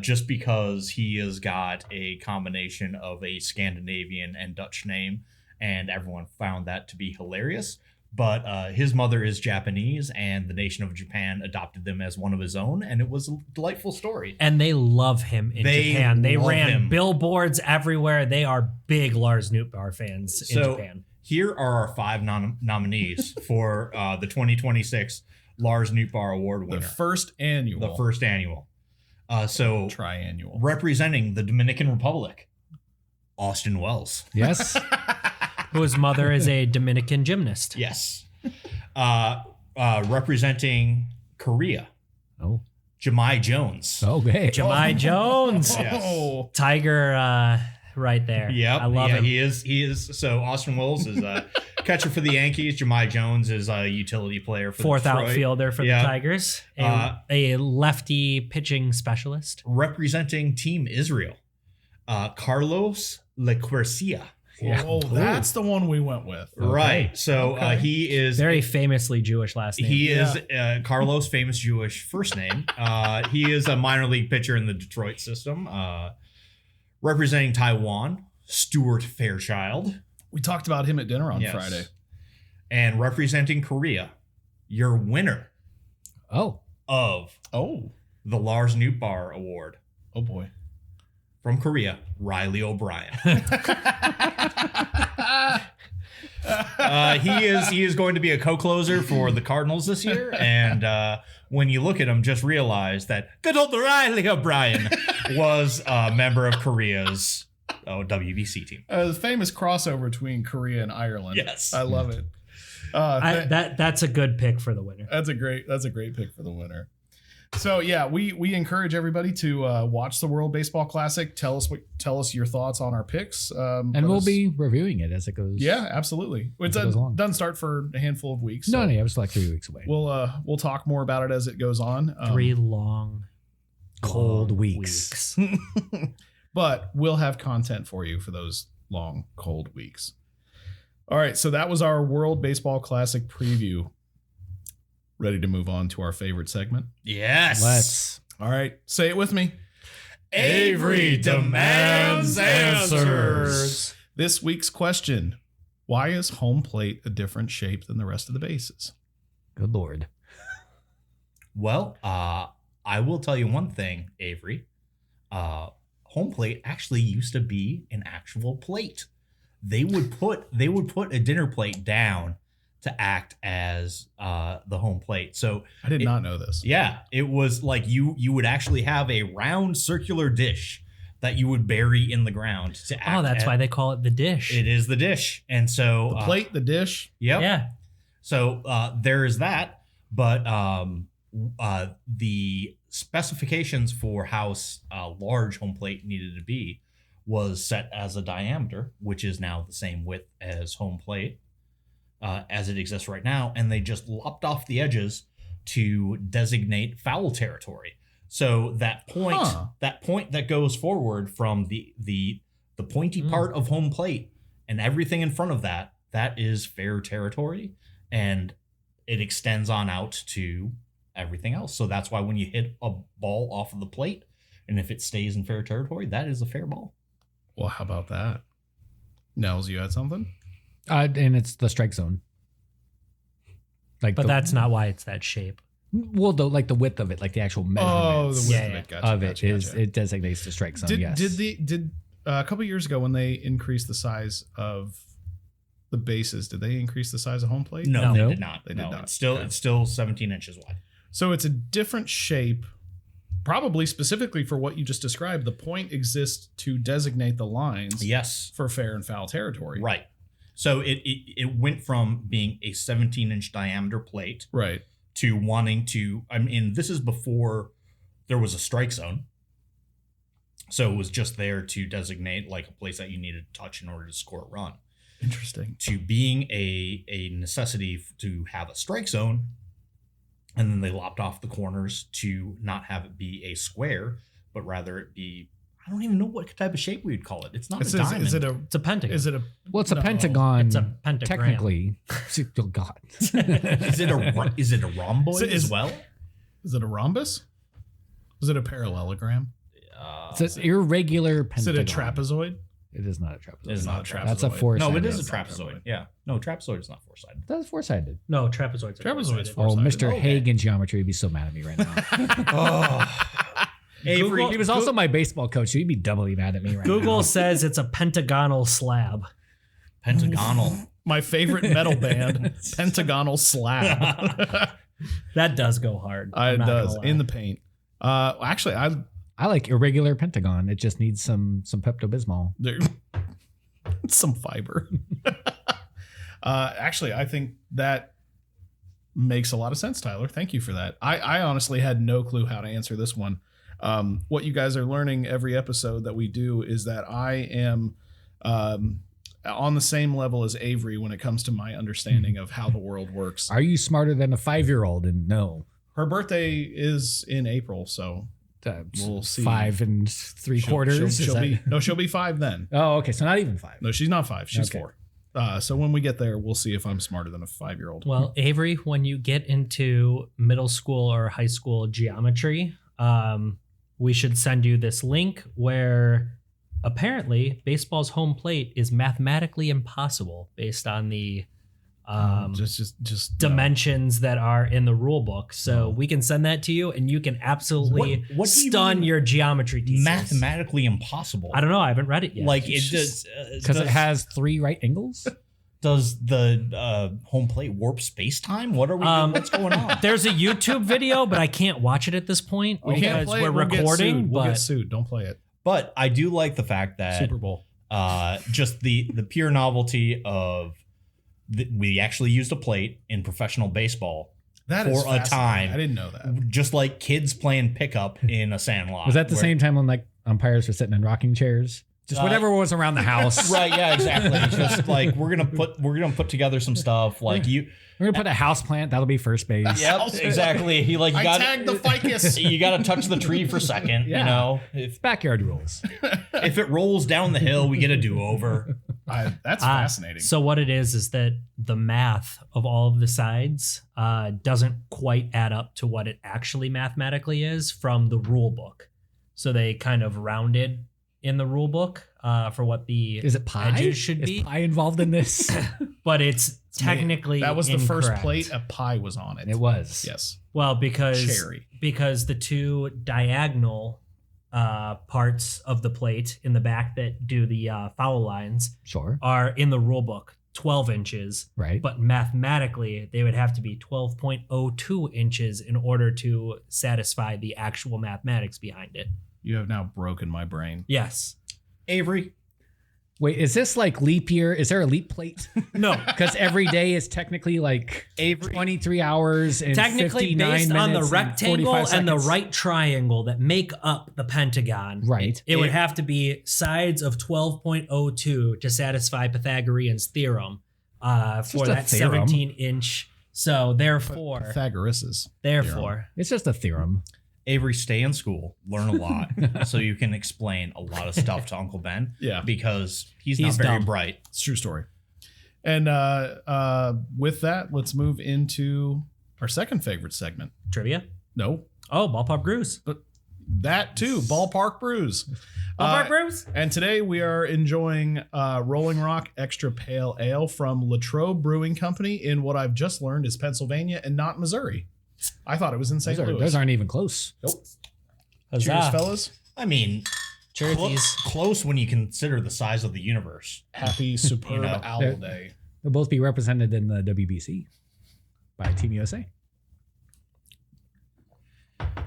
just because he has got a combination of a Scandinavian and Dutch name, and everyone found that to be hilarious. But his mother is Japanese, and the nation of Japan adopted them as one of his own, and it was a delightful story. And they love him in Japan. They ran billboards everywhere. They are big Lars Nootbaar fans in Japan. Here are our 5 nominees for the 2026 Lars Nootbaar Award winner. The first annual. Triannual. Representing the Dominican Republic, Austin Wells. Yes. Whose mother is a Dominican gymnast. Yes. Representing Korea. Oh. Jemai Jones. Okay. Jemai Jones. Yes. Tiger right there. Yep. I love him. He is. So Austin Wells is a catcher for the Yankees. Jemai Jones is a utility player for Fourth Detroit. Outfielder for the Tigers. A lefty pitching specialist. Representing Team Israel, Carlos Lequercia. Yeah. Oh, that's the one we went with. Okay. Right. So he is very famously Jewish last name. He is Carlos' famous Jewish first name. He is a minor league pitcher in the Detroit system. Representing Taiwan, Stuart Fairchild. We talked about him at dinner on Friday. And representing Korea, your winner. Of the Lars Nootbaar Award. Oh boy. From Korea, Riley O'Brien. He is going to be a co-closer for the Cardinals this year, and when you look at him, just realize that good old Riley O'Brien was a member of Korea's WBC team. The famous crossover between Korea and Ireland. Yes, I love it. That's a good pick for the winner. That's a great pick for the winner. So yeah, we encourage everybody to watch the World Baseball Classic. Tell us your thoughts on our picks, and we'll be reviewing it as it goes. Yeah, absolutely. It doesn't start for a handful of weeks. So it was like 3 weeks away. We'll talk more about it as it goes on. 3 long, cold weeks. But we'll have content for you for those long, cold weeks. All right, so that was our World Baseball Classic preview. Ready to move on to our favorite segment? Yes. Let's. All right. Say it with me. Avery Demands Answers. This week's question: why is home plate a different shape than the rest of the bases? Good Lord. Well, I will tell you one thing, Avery. Home plate actually used to be an actual plate. They would put a dinner plate down to act as the home plate. So I did not know this. Yeah, it was like you would actually have a round circular dish that you would bury in the ground to act. Oh, that's why they call it the dish. It is the dish. And so the plate, the dish. Yep. Yeah. So there is that, but the specifications for how large home plate needed to be was set as a diameter, which is now the same width as home plate. As it exists right now, and they just lopped off the edges to designate foul territory. So that point that goes forward from the pointy part of home plate and everything in front of that is fair territory, and it extends on out to everything else. So that's why when you hit a ball off of the plate, and if it stays in fair territory, that is a fair ball. Well, how about that? Nels, you had something? And it's the strike zone. But that's not why it's that shape. Well, the width of it, like the actual measurements. The width of it. Gotcha. It designates the strike zone. Did a couple of years ago when they increased the size of the bases, did they increase the size of home plate? No, they did not. They did not. It's still 17 inches wide. So it's a different shape. Probably specifically for what you just described. The point exists to designate the lines. Yes. For fair and foul territory. Right. So it went from being a 17-inch diameter plate, right, to wanting to. I mean, this is before there was a strike zone, so it was just there to designate like a place that you needed to touch in order to score a run. Interesting. To being a necessity to have a strike zone, and then they lopped off the corners to not have it be a square, but rather it be. I don't even know what type of shape we would call it. It's not a diamond. It's a pentagon. Is it a? Well, it's a pentagon. It's a pentagram. Technically. Oh God. Is it a rhomboid as well? Is it a rhombus? Was it a parallelogram? It's an irregular Is it pentagon. a trapezoid? It is not a trapezoid. It's not a trapezoid. That's a four-sided. No, it is a It's not trapezoid. Yeah. No, trapezoid is not four-sided. That's four-sided. No, trapezoids. Trapezoid's Oh, four-sided. Mr. Okay. Haig in geometry would be so mad at me right now. Google, He was also my baseball coach, so he'd be doubly mad at me right now. Google says it's a pentagonal slab. Pentagonal. My favorite metal band, Pentagonal Slab. That does go hard. It I'm not does gonna lie. in the paint. Actually, I like irregular pentagon. It just needs some Pepto-Bismol. there some fiber. Actually, I think that makes a lot of sense, Tyler. Thank you for that. I honestly had no clue how to answer this one. What you guys are learning every episode that we do is that I am on the same level as Avery when it comes to my understanding of how the world works. Are you smarter than a 5-year-old? And no. Her birthday is in April, so we'll see. 5 3/4. She'll be 5 then. Oh, okay. So not even 5. No, she's not 5. She's Okay. 4. So when we get there, we'll see if I'm smarter than a 5-year-old. Well, Avery, when you get into middle school or high school geometry, we should send you this link where apparently baseball's home plate is mathematically impossible based on the just dimensions that are in the rule book. So we can send that to you and you can absolutely What do you stun mean your geometry teachers. Mathematically impossible. I don't know. I haven't read it yet. Like it does Because it has 3 right angles? Does the home plate warp space time? What are we? What's going on? There's a YouTube video, but I can't watch it at this point we can't because play we're it. We'll get recording. sued. We'll But get sued. Don't play it. But I do like the fact that Super Bowl. just the pure novelty of we actually used a plate in professional baseball That is for a fascinating. time. I didn't know that. just like kids playing pickup in a sandlot. Was that the where- same time when like umpires were sitting in rocking chairs? Just whatever was around the house. Right, yeah, exactly. Just like we're gonna put together some stuff. Like you We're gonna put a house plant. That'll be first base. Yep, exactly. You I got tagged the ficus. you gotta touch the tree for a second, Yeah. you know. If Backyard rules. it rolls down the hill, we get a do-over. That's fascinating. So what it is that the math of all of the sides doesn't quite add up to what it actually mathematically is from the rule book. So they kind of rounded in the rule book for what the Is it pie? edges should Is be, pie involved in this? but it's technically that was the first incorrect. plate. A pie was on it. It was. Yes. Well, because Cherry. the two diagonal parts of the plate in the back that do the foul lines Sure. are in the rule book 12 inches. Right. But mathematically, they would have to be 12.02 inches in order to satisfy the actual mathematics behind it. You have now broken my brain. Yes. Avery, Wait, is this like leap year? Is there a leap plate? No. Because every day is technically like 23 hours and Technically 59 based on the minutes rectangle and 45 and the seconds. right triangle that make up the pentagon. Right. It would have to be sides of 12.02 to satisfy Pythagorean's theorem for just a that theorem. 17-inch. So therefore, Pythagoras's. It's just a theorem. Avery, stay in school, learn a lot, so you can explain a lot of stuff to Uncle Ben. Yeah. Because he's He's not very dumb. bright. It's a true story. And with that, let's move into our second favorite segment. trivia. No, Oh, Ballpark Brews. that too. Ballpark Brews. Ballpark Brews? And today we are enjoying Rolling Rock Extra Pale Ale from Latrobe Brewing Company in what I've just learned is Pennsylvania and not Missouri. I thought it was in St. Louis. Those aren't even close. Nope. Huzzah. Cheers, fellas. I mean, Cheers. close when you consider the size of the universe. Happy Superb know, Owl they're- Day. They'll both be represented in the WBC by Team USA.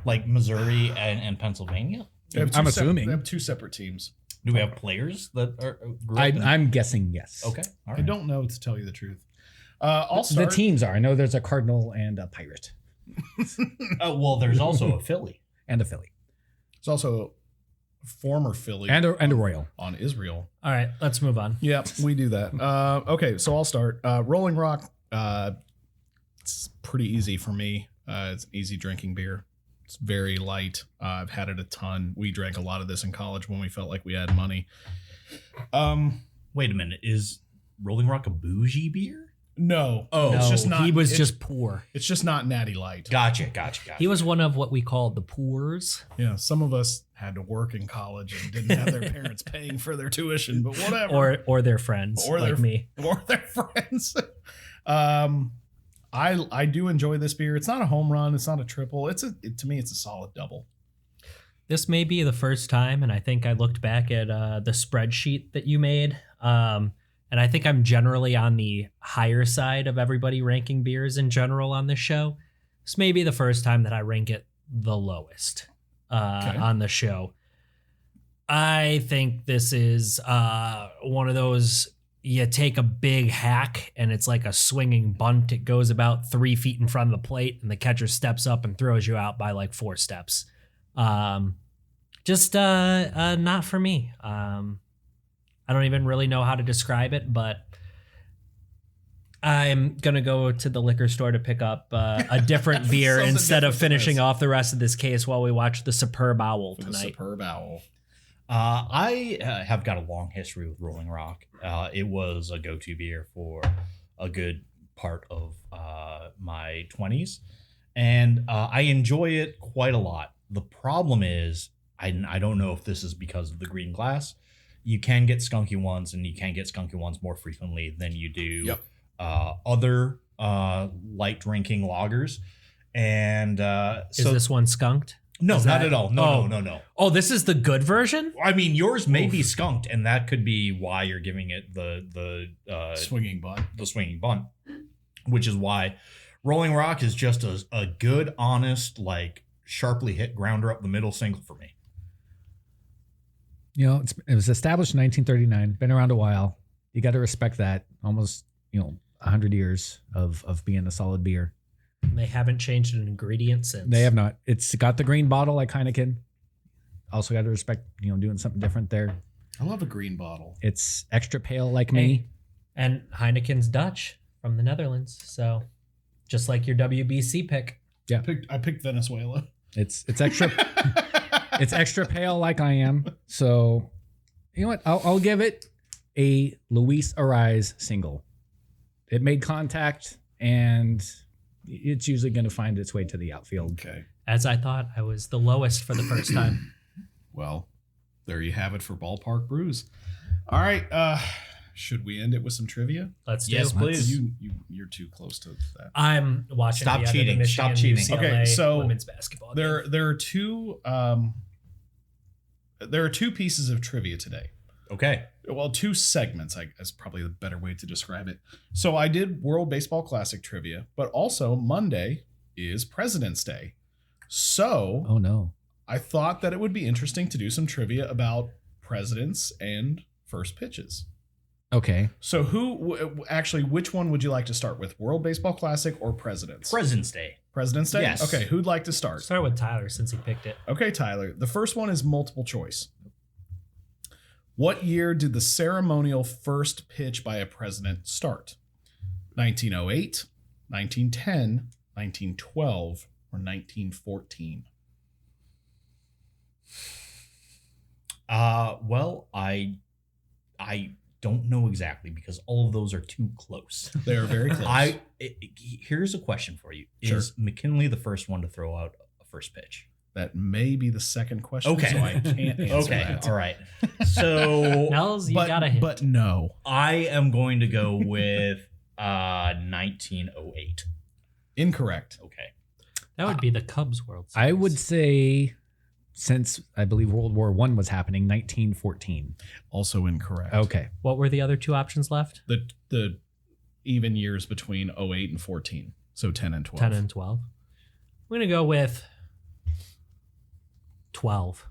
Like Missouri and Pennsylvania. They have I'm two assuming. They have two separate teams. Do we have players that are grew up in- I'm guessing yes. Okay. All I right. don't know to tell you the truth. I'll The start. teams are. I know there's a Cardinal and a Pirate Well, there's also a Philly. and a Philly It's also a former Philly and a Royal. on Israel. All right, let's move on. Yeah, we do that. Okay, so I'll start. Rolling Rock, it's pretty easy for me. It's an easy drinking beer. It's very light. I've had it a ton. We drank a lot of this in college when we felt like we had money. Wait a minute. Is Rolling Rock a bougie beer? No. Oh. it's just not. He was it's- just poor. It's just not Natty Light. Gotcha. He was one of what we call the poors. Yeah, some of us had to work in college and didn't have their parents paying for their tuition, but whatever. Or their friends, Or like their- me. Or their friends. I do enjoy this beer. It's not a home run. It's not a triple. To me, it's a solid double. This may be the first time, and I think I looked back at the spreadsheet that you made, and I think I'm generally on the higher side of everybody ranking beers in general on this show. This may be the first time that I rank it the lowest on the show. I think this is one of those, you take a big hack and it's like a swinging bunt. It goes about 3 feet in front of the plate and the catcher steps up and throws you out by like 4 steps. Just not for me. I don't even really know how to describe it, but I'm going to go to the liquor store to pick up a different beer Something instead of different than finishing this. off the rest of this case while we watch the Superb Owl For the tonight. Superb Owl. I have got a long history with Rolling Rock. It was a go-to beer for a good part of my 20s, and I enjoy it quite a lot. The problem is, I don't know if this is because of the green glass. You can get skunky ones, and you can get skunky ones more frequently than you do other light drinking lagers. And Is this one skunked? no, is not that- at all. No. Oh, this is the good version? I mean, yours may be skunked, and that could be why you're giving it the Swinging bunt. swinging bunt, which is why Rolling Rock is just a good, honest, like sharply hit grounder up the middle single for me. You know, it was established in 1939, been around a while. You got to respect that. Almost, 100 years of being a solid beer. They haven't changed an ingredient since. They have not. It's got the green bottle like Heineken. Also got to respect, doing something different there. I love a green bottle. It's extra pale like me. And Heineken's Dutch from the Netherlands. So just like your WBC pick. I picked Venezuela. It's extra. It's extra pale like I am. So, you know what? I'll give it a Luis Ariz single. It made contact, and it's usually going to find its way to the outfield. Okay. As I thought, I was the lowest for the first time. Well, there you have it for Ballpark Brews. All right. Should we end it with some trivia? Let's do Yes, it. please. You're too close to that. I'm watching. Stop the end of the cheating. Michigan Stop cheating. UCLA Okay, so women's basketball. game. There are two pieces of trivia today. Okay. Well, two segments, I guess, probably the better way to describe it. So I did World Baseball Classic trivia, but also Monday is President's Day. So Oh no. I thought that it would be interesting to do some trivia about presidents and first pitches. Okay. So which one would you like to start with? World Baseball Classic or Presidents? President's Day. President's Day? Yes. Okay, who'd like to start? Start with Tyler since he picked it. Okay, Tyler. The first one is multiple choice. What year did the ceremonial first pitch by a president start? 1908, 1910, 1912, or 1914? Well, I don't know exactly because all of those are too close. They are very close. Here's a question for you. Sure. Is McKinley the first one to throw out a first pitch? That may be the second question, Okay. so I can't answer Okay. that. All right. So Nels, you got a hint. But no. I am going to go with 1908. Incorrect. Okay. That would be the Cubs World Series. I would say, since I believe World War I was happening, 1914. Also incorrect. Okay. What were the other two options left? The even years between 08 and 14. So 10 and 12. 10 and 12. I'm going to go with 12.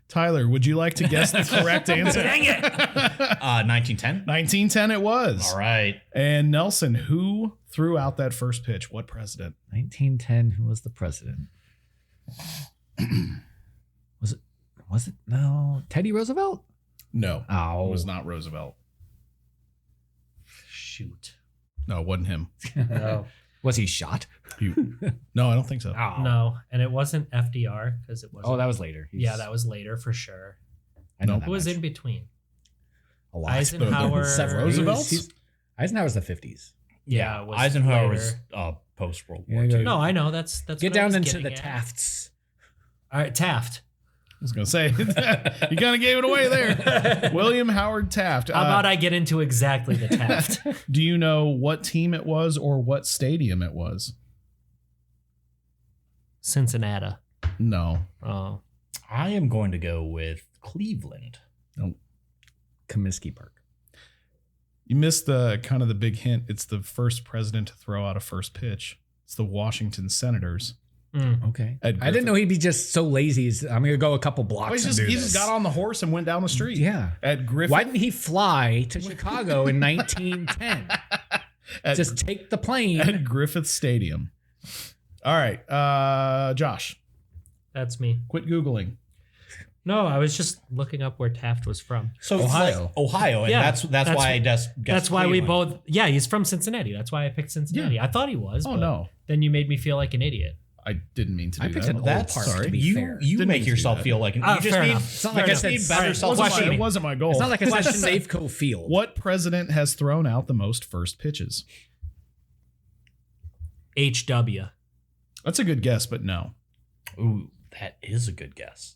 Tyler, would you like to guess the correct answer? Dang it! 1910. 1910 it was. All right. And Nelson, who threw out that first pitch? What president? 1910. Who was the president? Was it? No. Teddy Roosevelt? No. Oh. It was not Roosevelt. Shoot. No, it wasn't him. No. Was he shot? No, I don't think so. Oh. No. And it wasn't FDR because it wasn't. Oh, that was later. Yeah, that was later for sure. I know Nope. that Who was much. in between? A lot. Eisenhower. Roosevelt? Eisenhower's the 50s. Yeah, it was Eisenhower later. was post World Yeah, War yeah. II. No, I know. That's Get what I down was into getting the at. Tafts. All right, Taft. I was going to say, you kind of gave it away there. William Howard Taft. How about I get into exactly the Taft? Do you know what team it was or what stadium it was? Cincinnati. No. Oh, I am going to go with Cleveland. Comiskey Park. You missed the kind of the big hint. It's the first president to throw out a first pitch. It's the Washington Senators. Okay. Ed I didn't Griffith. know he'd be just so lazy. I'm going to go a couple blocks. He and do just this. got on the horse and went down the street. Yeah. Ed Griffith. Why didn't he fly to Chicago in 1910? Just take the plane. At Griffith Stadium. All right. Josh, that's me. quit Googling. No, I was just looking up where Taft was from. So Ohio. Ohio, and Yeah, that's why I guessed That's why we Cleveland. both. Yeah, he's from Cincinnati. That's why I picked Cincinnati. Yeah. I thought he was. Oh, but no. Then you made me feel like an idiot. I didn't mean to I do picked that. an old That's park, sorry. to be You fair. Didn't make mean to yourself do that. feel like you Ah, just fair need, enough. It's not like I said, need better Alright, self question me. It wasn't my goal. It's not like I said Safeco Field. What president has thrown out the most first pitches? HW. That's a good guess, but no. Ooh, that is a good guess.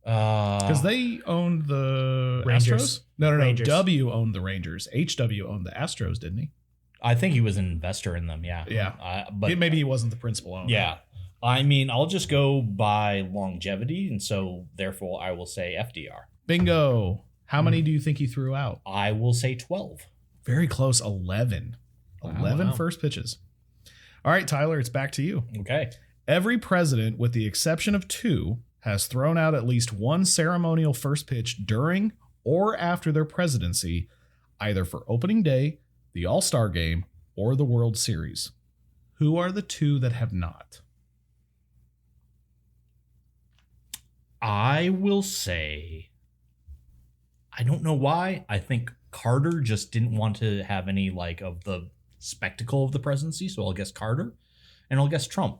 Because they owned the Rangers. Astros? No. Rangers. W owned the Rangers. HW owned the Astros, didn't he? I think he was an investor in them. Yeah. Yeah. But Maybe he wasn't the principal owner. yeah, I mean, I'll just go by longevity, and so therefore I will say FDR. Bingo. How many do you think he threw out? I will say 12. Very close. 11. Wow. 11 Wow. first pitches. All right, Tyler, it's back to you. Okay. Every president, with the exception of 2, has thrown out at least one ceremonial first pitch during or after their presidency, either for opening day, the All-Star Game, or the World Series. Who are the 2 that have not? I will say, I don't know why. I think Carter just didn't want to have any like of the spectacle of the presidency, so I'll guess Carter, and I'll guess Trump.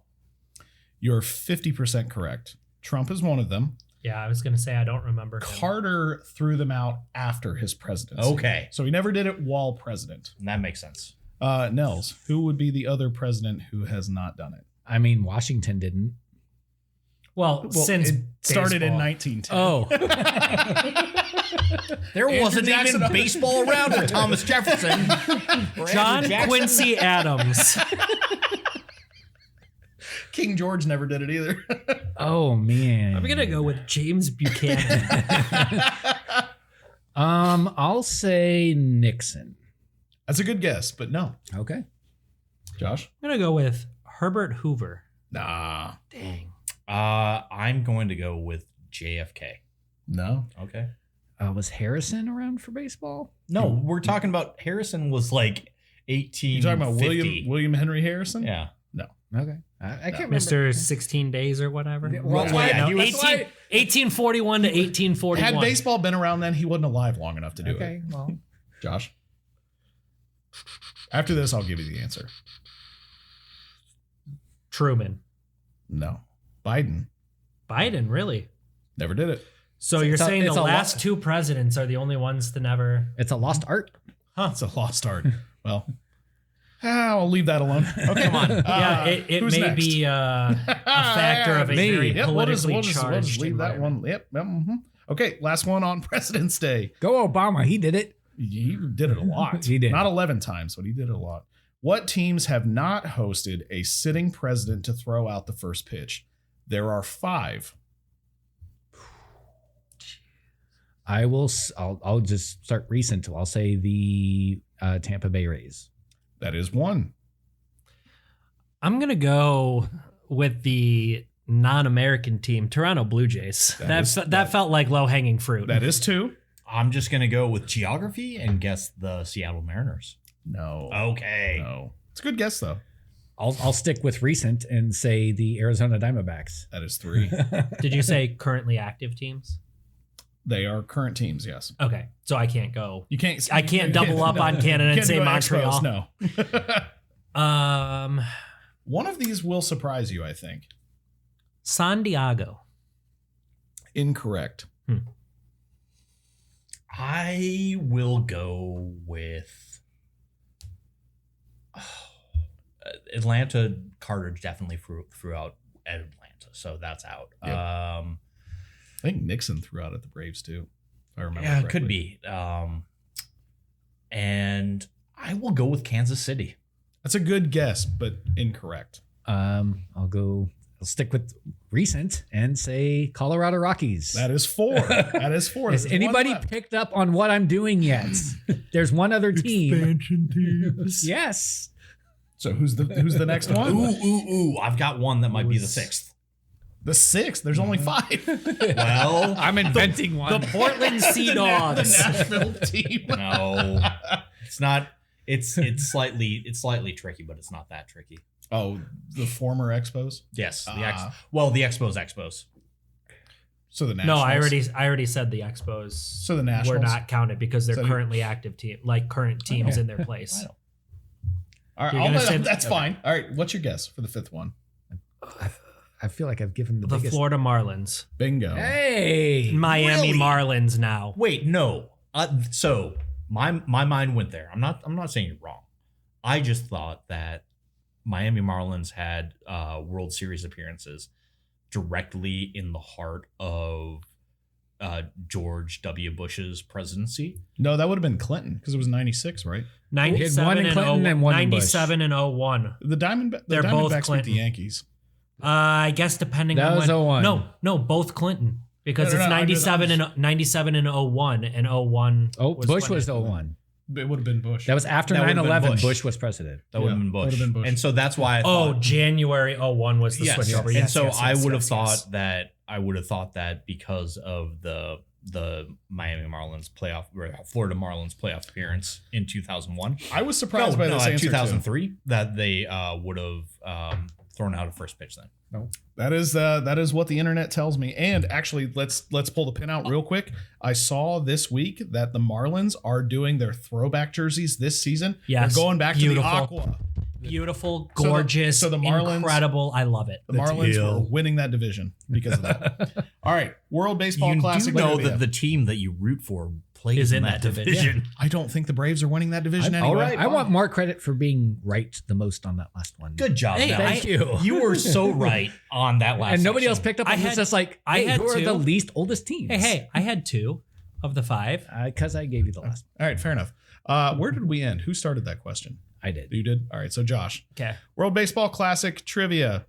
You're 50% correct. Trump is one of them. Yeah, I was going to say I don't remember. him. Carter threw them out after his presidency. Okay, So he never did it while president. that makes sense. Nels, who would be the other president who has not done it? I mean, Washington didn't. Well, since it started in baseball. 1910. Oh, There Andrew wasn't Jackson. even baseball around for Thomas Jefferson. or John Andrew Jackson. Quincy Adams. King George never did it either. oh man. I'm going to go with James Buchanan. I'll say Nixon. That's a good guess, but no. Okay. Josh? I'm going to go with Herbert Hoover. Nah. Dang. I'm going to go with JFK. No. Okay. Was Harrison around for baseball? No, we're talking about Harrison was like 18. You talking about William Henry Harrison? Yeah. Okay. I can't remember. Mr. 16 Days or whatever. Well, That's why- No, he was- 1841 to 1841. Had baseball been around then, he wasn't alive long enough to do Okay. it. Well, Josh? After this, I'll give you the answer. Truman. No. Biden. Biden, really? Never did it. So It's you're a- saying it's the a last lot- 2 presidents are the only ones to never... it's a lost art. It's a lost art. Well, I'll leave that alone. Okay, come on. Yeah, it who's may next? be a factor of a Me. very Yep, politically we'll just charged leave that environment. one. Yep. Okay, last one on President's Day. Go Obama. He did it. He did it a lot. He did. Not 11 times, but he did it a lot. What teams have not hosted a sitting president to throw out the first pitch? There are 5. I'll just start recent. I'll say the Tampa Bay Rays. That is 1. I'm going to go with the non-American team, Toronto Blue Jays. That felt like low-hanging fruit. That is 2. I'm just going to go with geography and guess the Seattle Mariners. No. Okay. No. It's a good guess, though. I'll stick with recent and say the Arizona Diamondbacks. That is 3. Did you say currently active teams? They are current teams, yes. Okay, so I can't go. You can't. I can't double up on Canada and Can't say go Montreal. Expos, no. Um, One of these will surprise you, I think. San Diego. Incorrect. I will go with Atlanta, Carter definitely threw out at Atlanta, so that's out. Yep. I think Nixon threw out at the Braves too, if I remember. Yeah, it correctly. could be. And I will go with Kansas City. That's a good guess, but incorrect. I'll stick with recent and say Colorado Rockies. That is 4. That is 4. Has There's one anybody left. picked up on what I'm doing yet? There's one other team. Expansion teams. Yes. So who's the next one? Ooh! I've got one that might be the 6th. The 6th. There's only 5. Well, I'm inventing one. The Portland Sea The Dogs. Nashville team. no, it's not. It's slightly tricky, but it's not that tricky. Oh, the former Expos. Yes, the Expos. So the No, Nationals. I already said the Expos So the Nationals were not counted because they're So currently active team, like current teams in their place. All right, You're gonna say- that's fine. All right, what's your guess for the 5th one? I feel like I've given the The biggest. Florida Marlins, Bingo. Hey. Miami Really? Marlins now. Wait, no. So my mind went there. I'm not saying you're wrong. I just thought that Miami Marlins had World Series appearances directly in the heart of George W. Bush's presidency. No, that would have been Clinton because it was 96, right? 97 one in and Clinton 0, and one in Bush. 97 and 01. The They're both Diamondbacks beat Clinton. the Yankees. I guess depending That on was when. 01. No, both Clinton because No, it's no, 97 and 01 and 01. Oh, Bush when was it- 01. It would have been Bush. That was after That would've been 9/11. Bush. Bush was president. That would have Yeah, been Bush. would've been Bush. And so that's why I Oh, thought. January 01 was the Yes. switchover. And Yes, so yes, I yes, would have yes, thought yes. that because of the Miami Marlins playoff, or Florida Marlins playoff appearance in 2001. I was surprised by this answer too. 2003 that they would have thrown out a first pitch then. That is what the internet tells me. And actually, let's pull the pin out real quick. I saw this week that the Marlins are doing their throwback jerseys this season. Yes. They're going back Beautiful. to the aqua. Beautiful, So the- gorgeous, so the Marlins- incredible. I love it. The Marlins teal. were winning that division because of that. All right, World Baseball You Classic. do know trivia. that the team that you root for plays Is in in that that division. division. I don't think the Braves are winning that division anyway. all right. I want more credit for being right the most on that last one. Good job, Hey, Dallas. Thank you. You were so right on that last. And nobody else section. picked up I on it. It's had- just like, I hey, had who are two. the least oldest teams? Hey, I had 2 of the 5. Because I gave you the last All right, fair enough. Where did we end? Who started that question? one. I did. You did? All right, so Josh. Okay. World Baseball Classic trivia.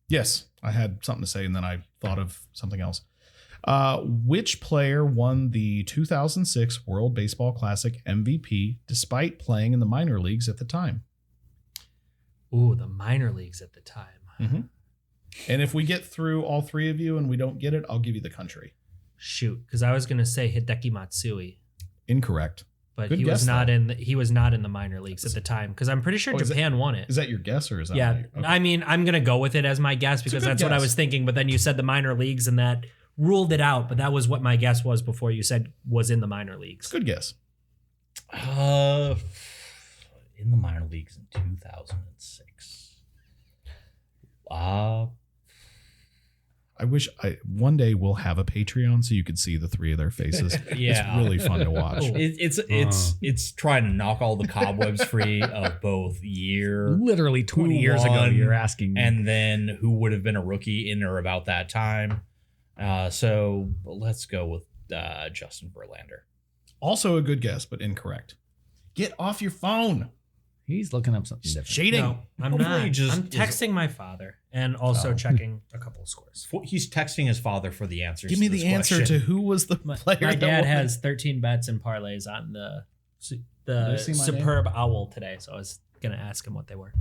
Yes, I had something to say and then I thought of something else. Which player won the 2006 World Baseball Classic MVP despite playing in the minor leagues at the time? Ooh, the minor leagues at the time. And if we get through all 3 of you and we don't get it, I'll give you the country. Shoot, because I was gonna say Hideki Matsui, Incorrect. but Good he was guess, not though. in the minor leagues at the time because I'm pretty sure Oh, is it- Japan won it. Is that your guess or is that? Yeah, okay. I mean, I'm gonna go with it as my guess because good that's what I guess. was thinking. But then you said the minor leagues, and that ruled it out. But that was what my guess was before you said was in the minor leagues. Good guess. In the minor leagues in 2006. I wish one day we'll have a Patreon so you could see the 3 of their faces. Yeah. It's really fun to watch. It's trying to knock all the cobwebs free of both year Literally 20 Who years ago, won? you're asking me. and then who would have been a rookie in or about that time. So let's go with Justin Verlander. Also a good guess, but incorrect. Get off your phone. He's looking up something different. Shading. No, I'm Hopefully not. just I'm is- texting my father and also checking a couple of scores. He's texting his father for the answers. Give me to this the answer question. to who was the My player that dad won. has 13 bets and parlays on the they see my superb owl today, so I was gonna ask him what they were.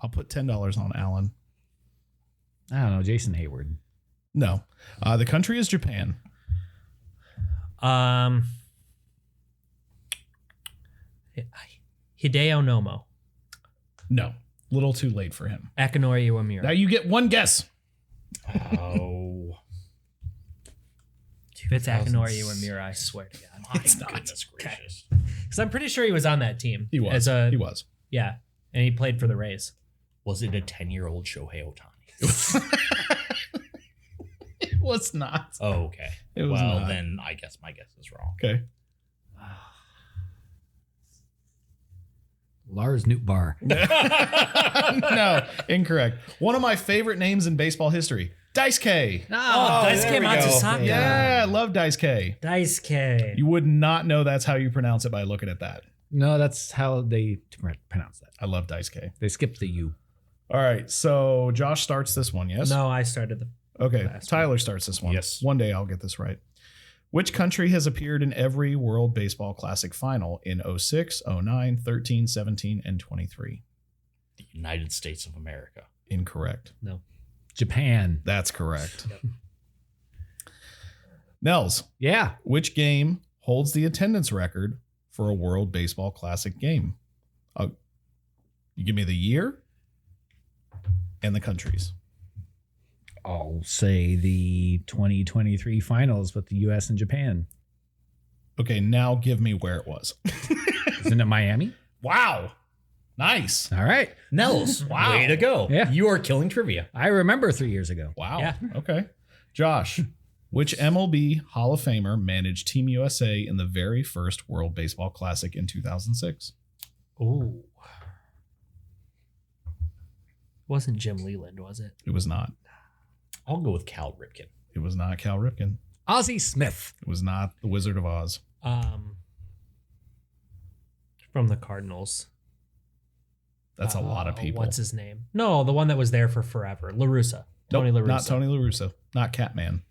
I'll put $10 on Alan. I don't know. Jason Hayward. No. The country is Japan. Hideo Nomo, No. Little too late for him. Akinori Iwamura. Now you get one guess. Oh. If it's Akinori Iwamura, I swear to God. My It's not. goodness gracious. Because I'm pretty sure he was on that team. He was. He was. Yeah, and he played for the Rays. Was it a 10-year-old Shohei Ohtani? It was not. Oh, okay. It was well, not. then I guess my guess is wrong. Okay. Lars Nootbaar. No, incorrect. One of my favorite names in baseball history, Dice K. Daisuke there we go. Matsusaka. Yeah, I love Dice K. Daisuke. You would not know that's how you pronounce it by looking at that. No, that's how they pronounce that. I love Dice K. They skipped the U. All right, so Josh starts this one, yes? No, I started the. Okay, last Tyler starts this one. Yes. One day I'll get this right. Which country has appeared in every World Baseball Classic final in 06, 09, 13, 17, and 23? The United States of America. Incorrect. No. Japan. That's correct. Nels, Yeah. which game holds the attendance record for a World Baseball Classic game? You give me the year and the countries. I'll say the 2023 finals with the U.S. and Japan. Okay, now give me where it was. Isn't it Miami? Wow. Nice. All right. Nels, Wow. way to go. Yeah. You are killing trivia. I remember 3 years ago. Wow. Yeah. Okay. Josh, which MLB Hall of Famer managed Team USA in the very first World Baseball Classic in 2006? Ooh. Wasn't Jim Leland, was it? It was not. I'll go with Cal Ripken. It was not Cal Ripken. Ozzie Smith. It was not the Wizard of Oz. From the Cardinals. That's a lot of people. What's his name? No, the one that was there for forever. La Russa. Tony Nope, La Russa. not Tony La Russa. Not Catman.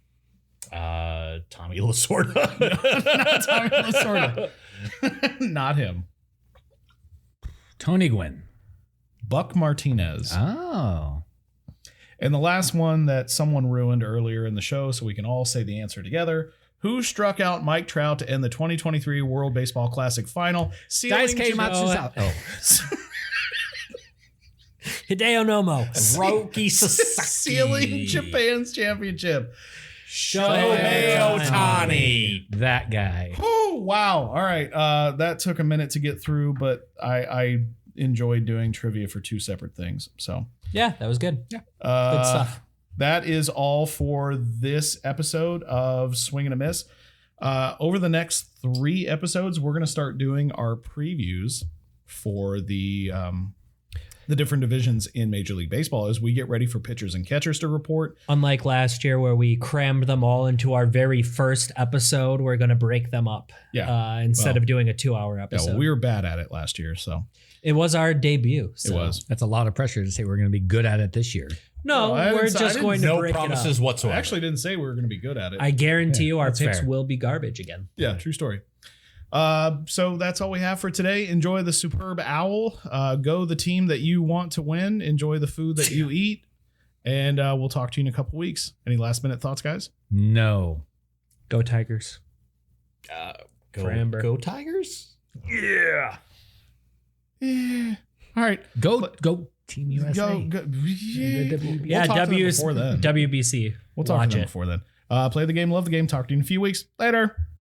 Tommy Lasorda. Not Tommy Lasorda. Not him. Tony Gwynn. Buck Martinez. Oh. And the last one that someone ruined earlier in the show, so we can all say the answer together. Who struck out Mike Trout to end the 2023 World Baseball Classic final? Daisuke Matsusaka. Oh. Hideo Nomo. Roki Sasaki. Sealing Japan's championship. Shohei Ohtani. That guy. Oh, wow. All right. That took a minute to get through, but I enjoyed doing trivia for two separate things. So, Yeah, that was good. Yeah. Good stuff. That is all for this episode of Swing and a Miss. Over the next 3 episodes, we're going to start doing our previews for the different divisions in Major League Baseball as we get ready for pitchers and catchers to report. Unlike last year where we crammed them all into our very first episode, we're going to break them up instead of doing a 2-hour Yeah, episode. well, we were bad at it last year, so It was our debut. So. it was. That's a lot of pressure to say we're going to be good at it this year. No, No, I we're didn't say- I just didn't- going to No break promises it up. I whatsoever. actually didn't say we were going to be good at it. I guarantee you our that's picks fair. will be garbage again. Yeah, true story. So that's all we have for today. Enjoy the superb owl. Go the team that you want to win. Enjoy the food that you eat. And we'll talk to you in a couple weeks. Any last minute thoughts, guys? No. Go Tigers. Framber. Go Tigers. Yeah. All right. Go Team USA. Go. Yeah. Yeah, We'll talk to them before then. WBC. We'll talk Watch to them it. before then. Play the game, love the game. Talk to you in a few weeks. Later.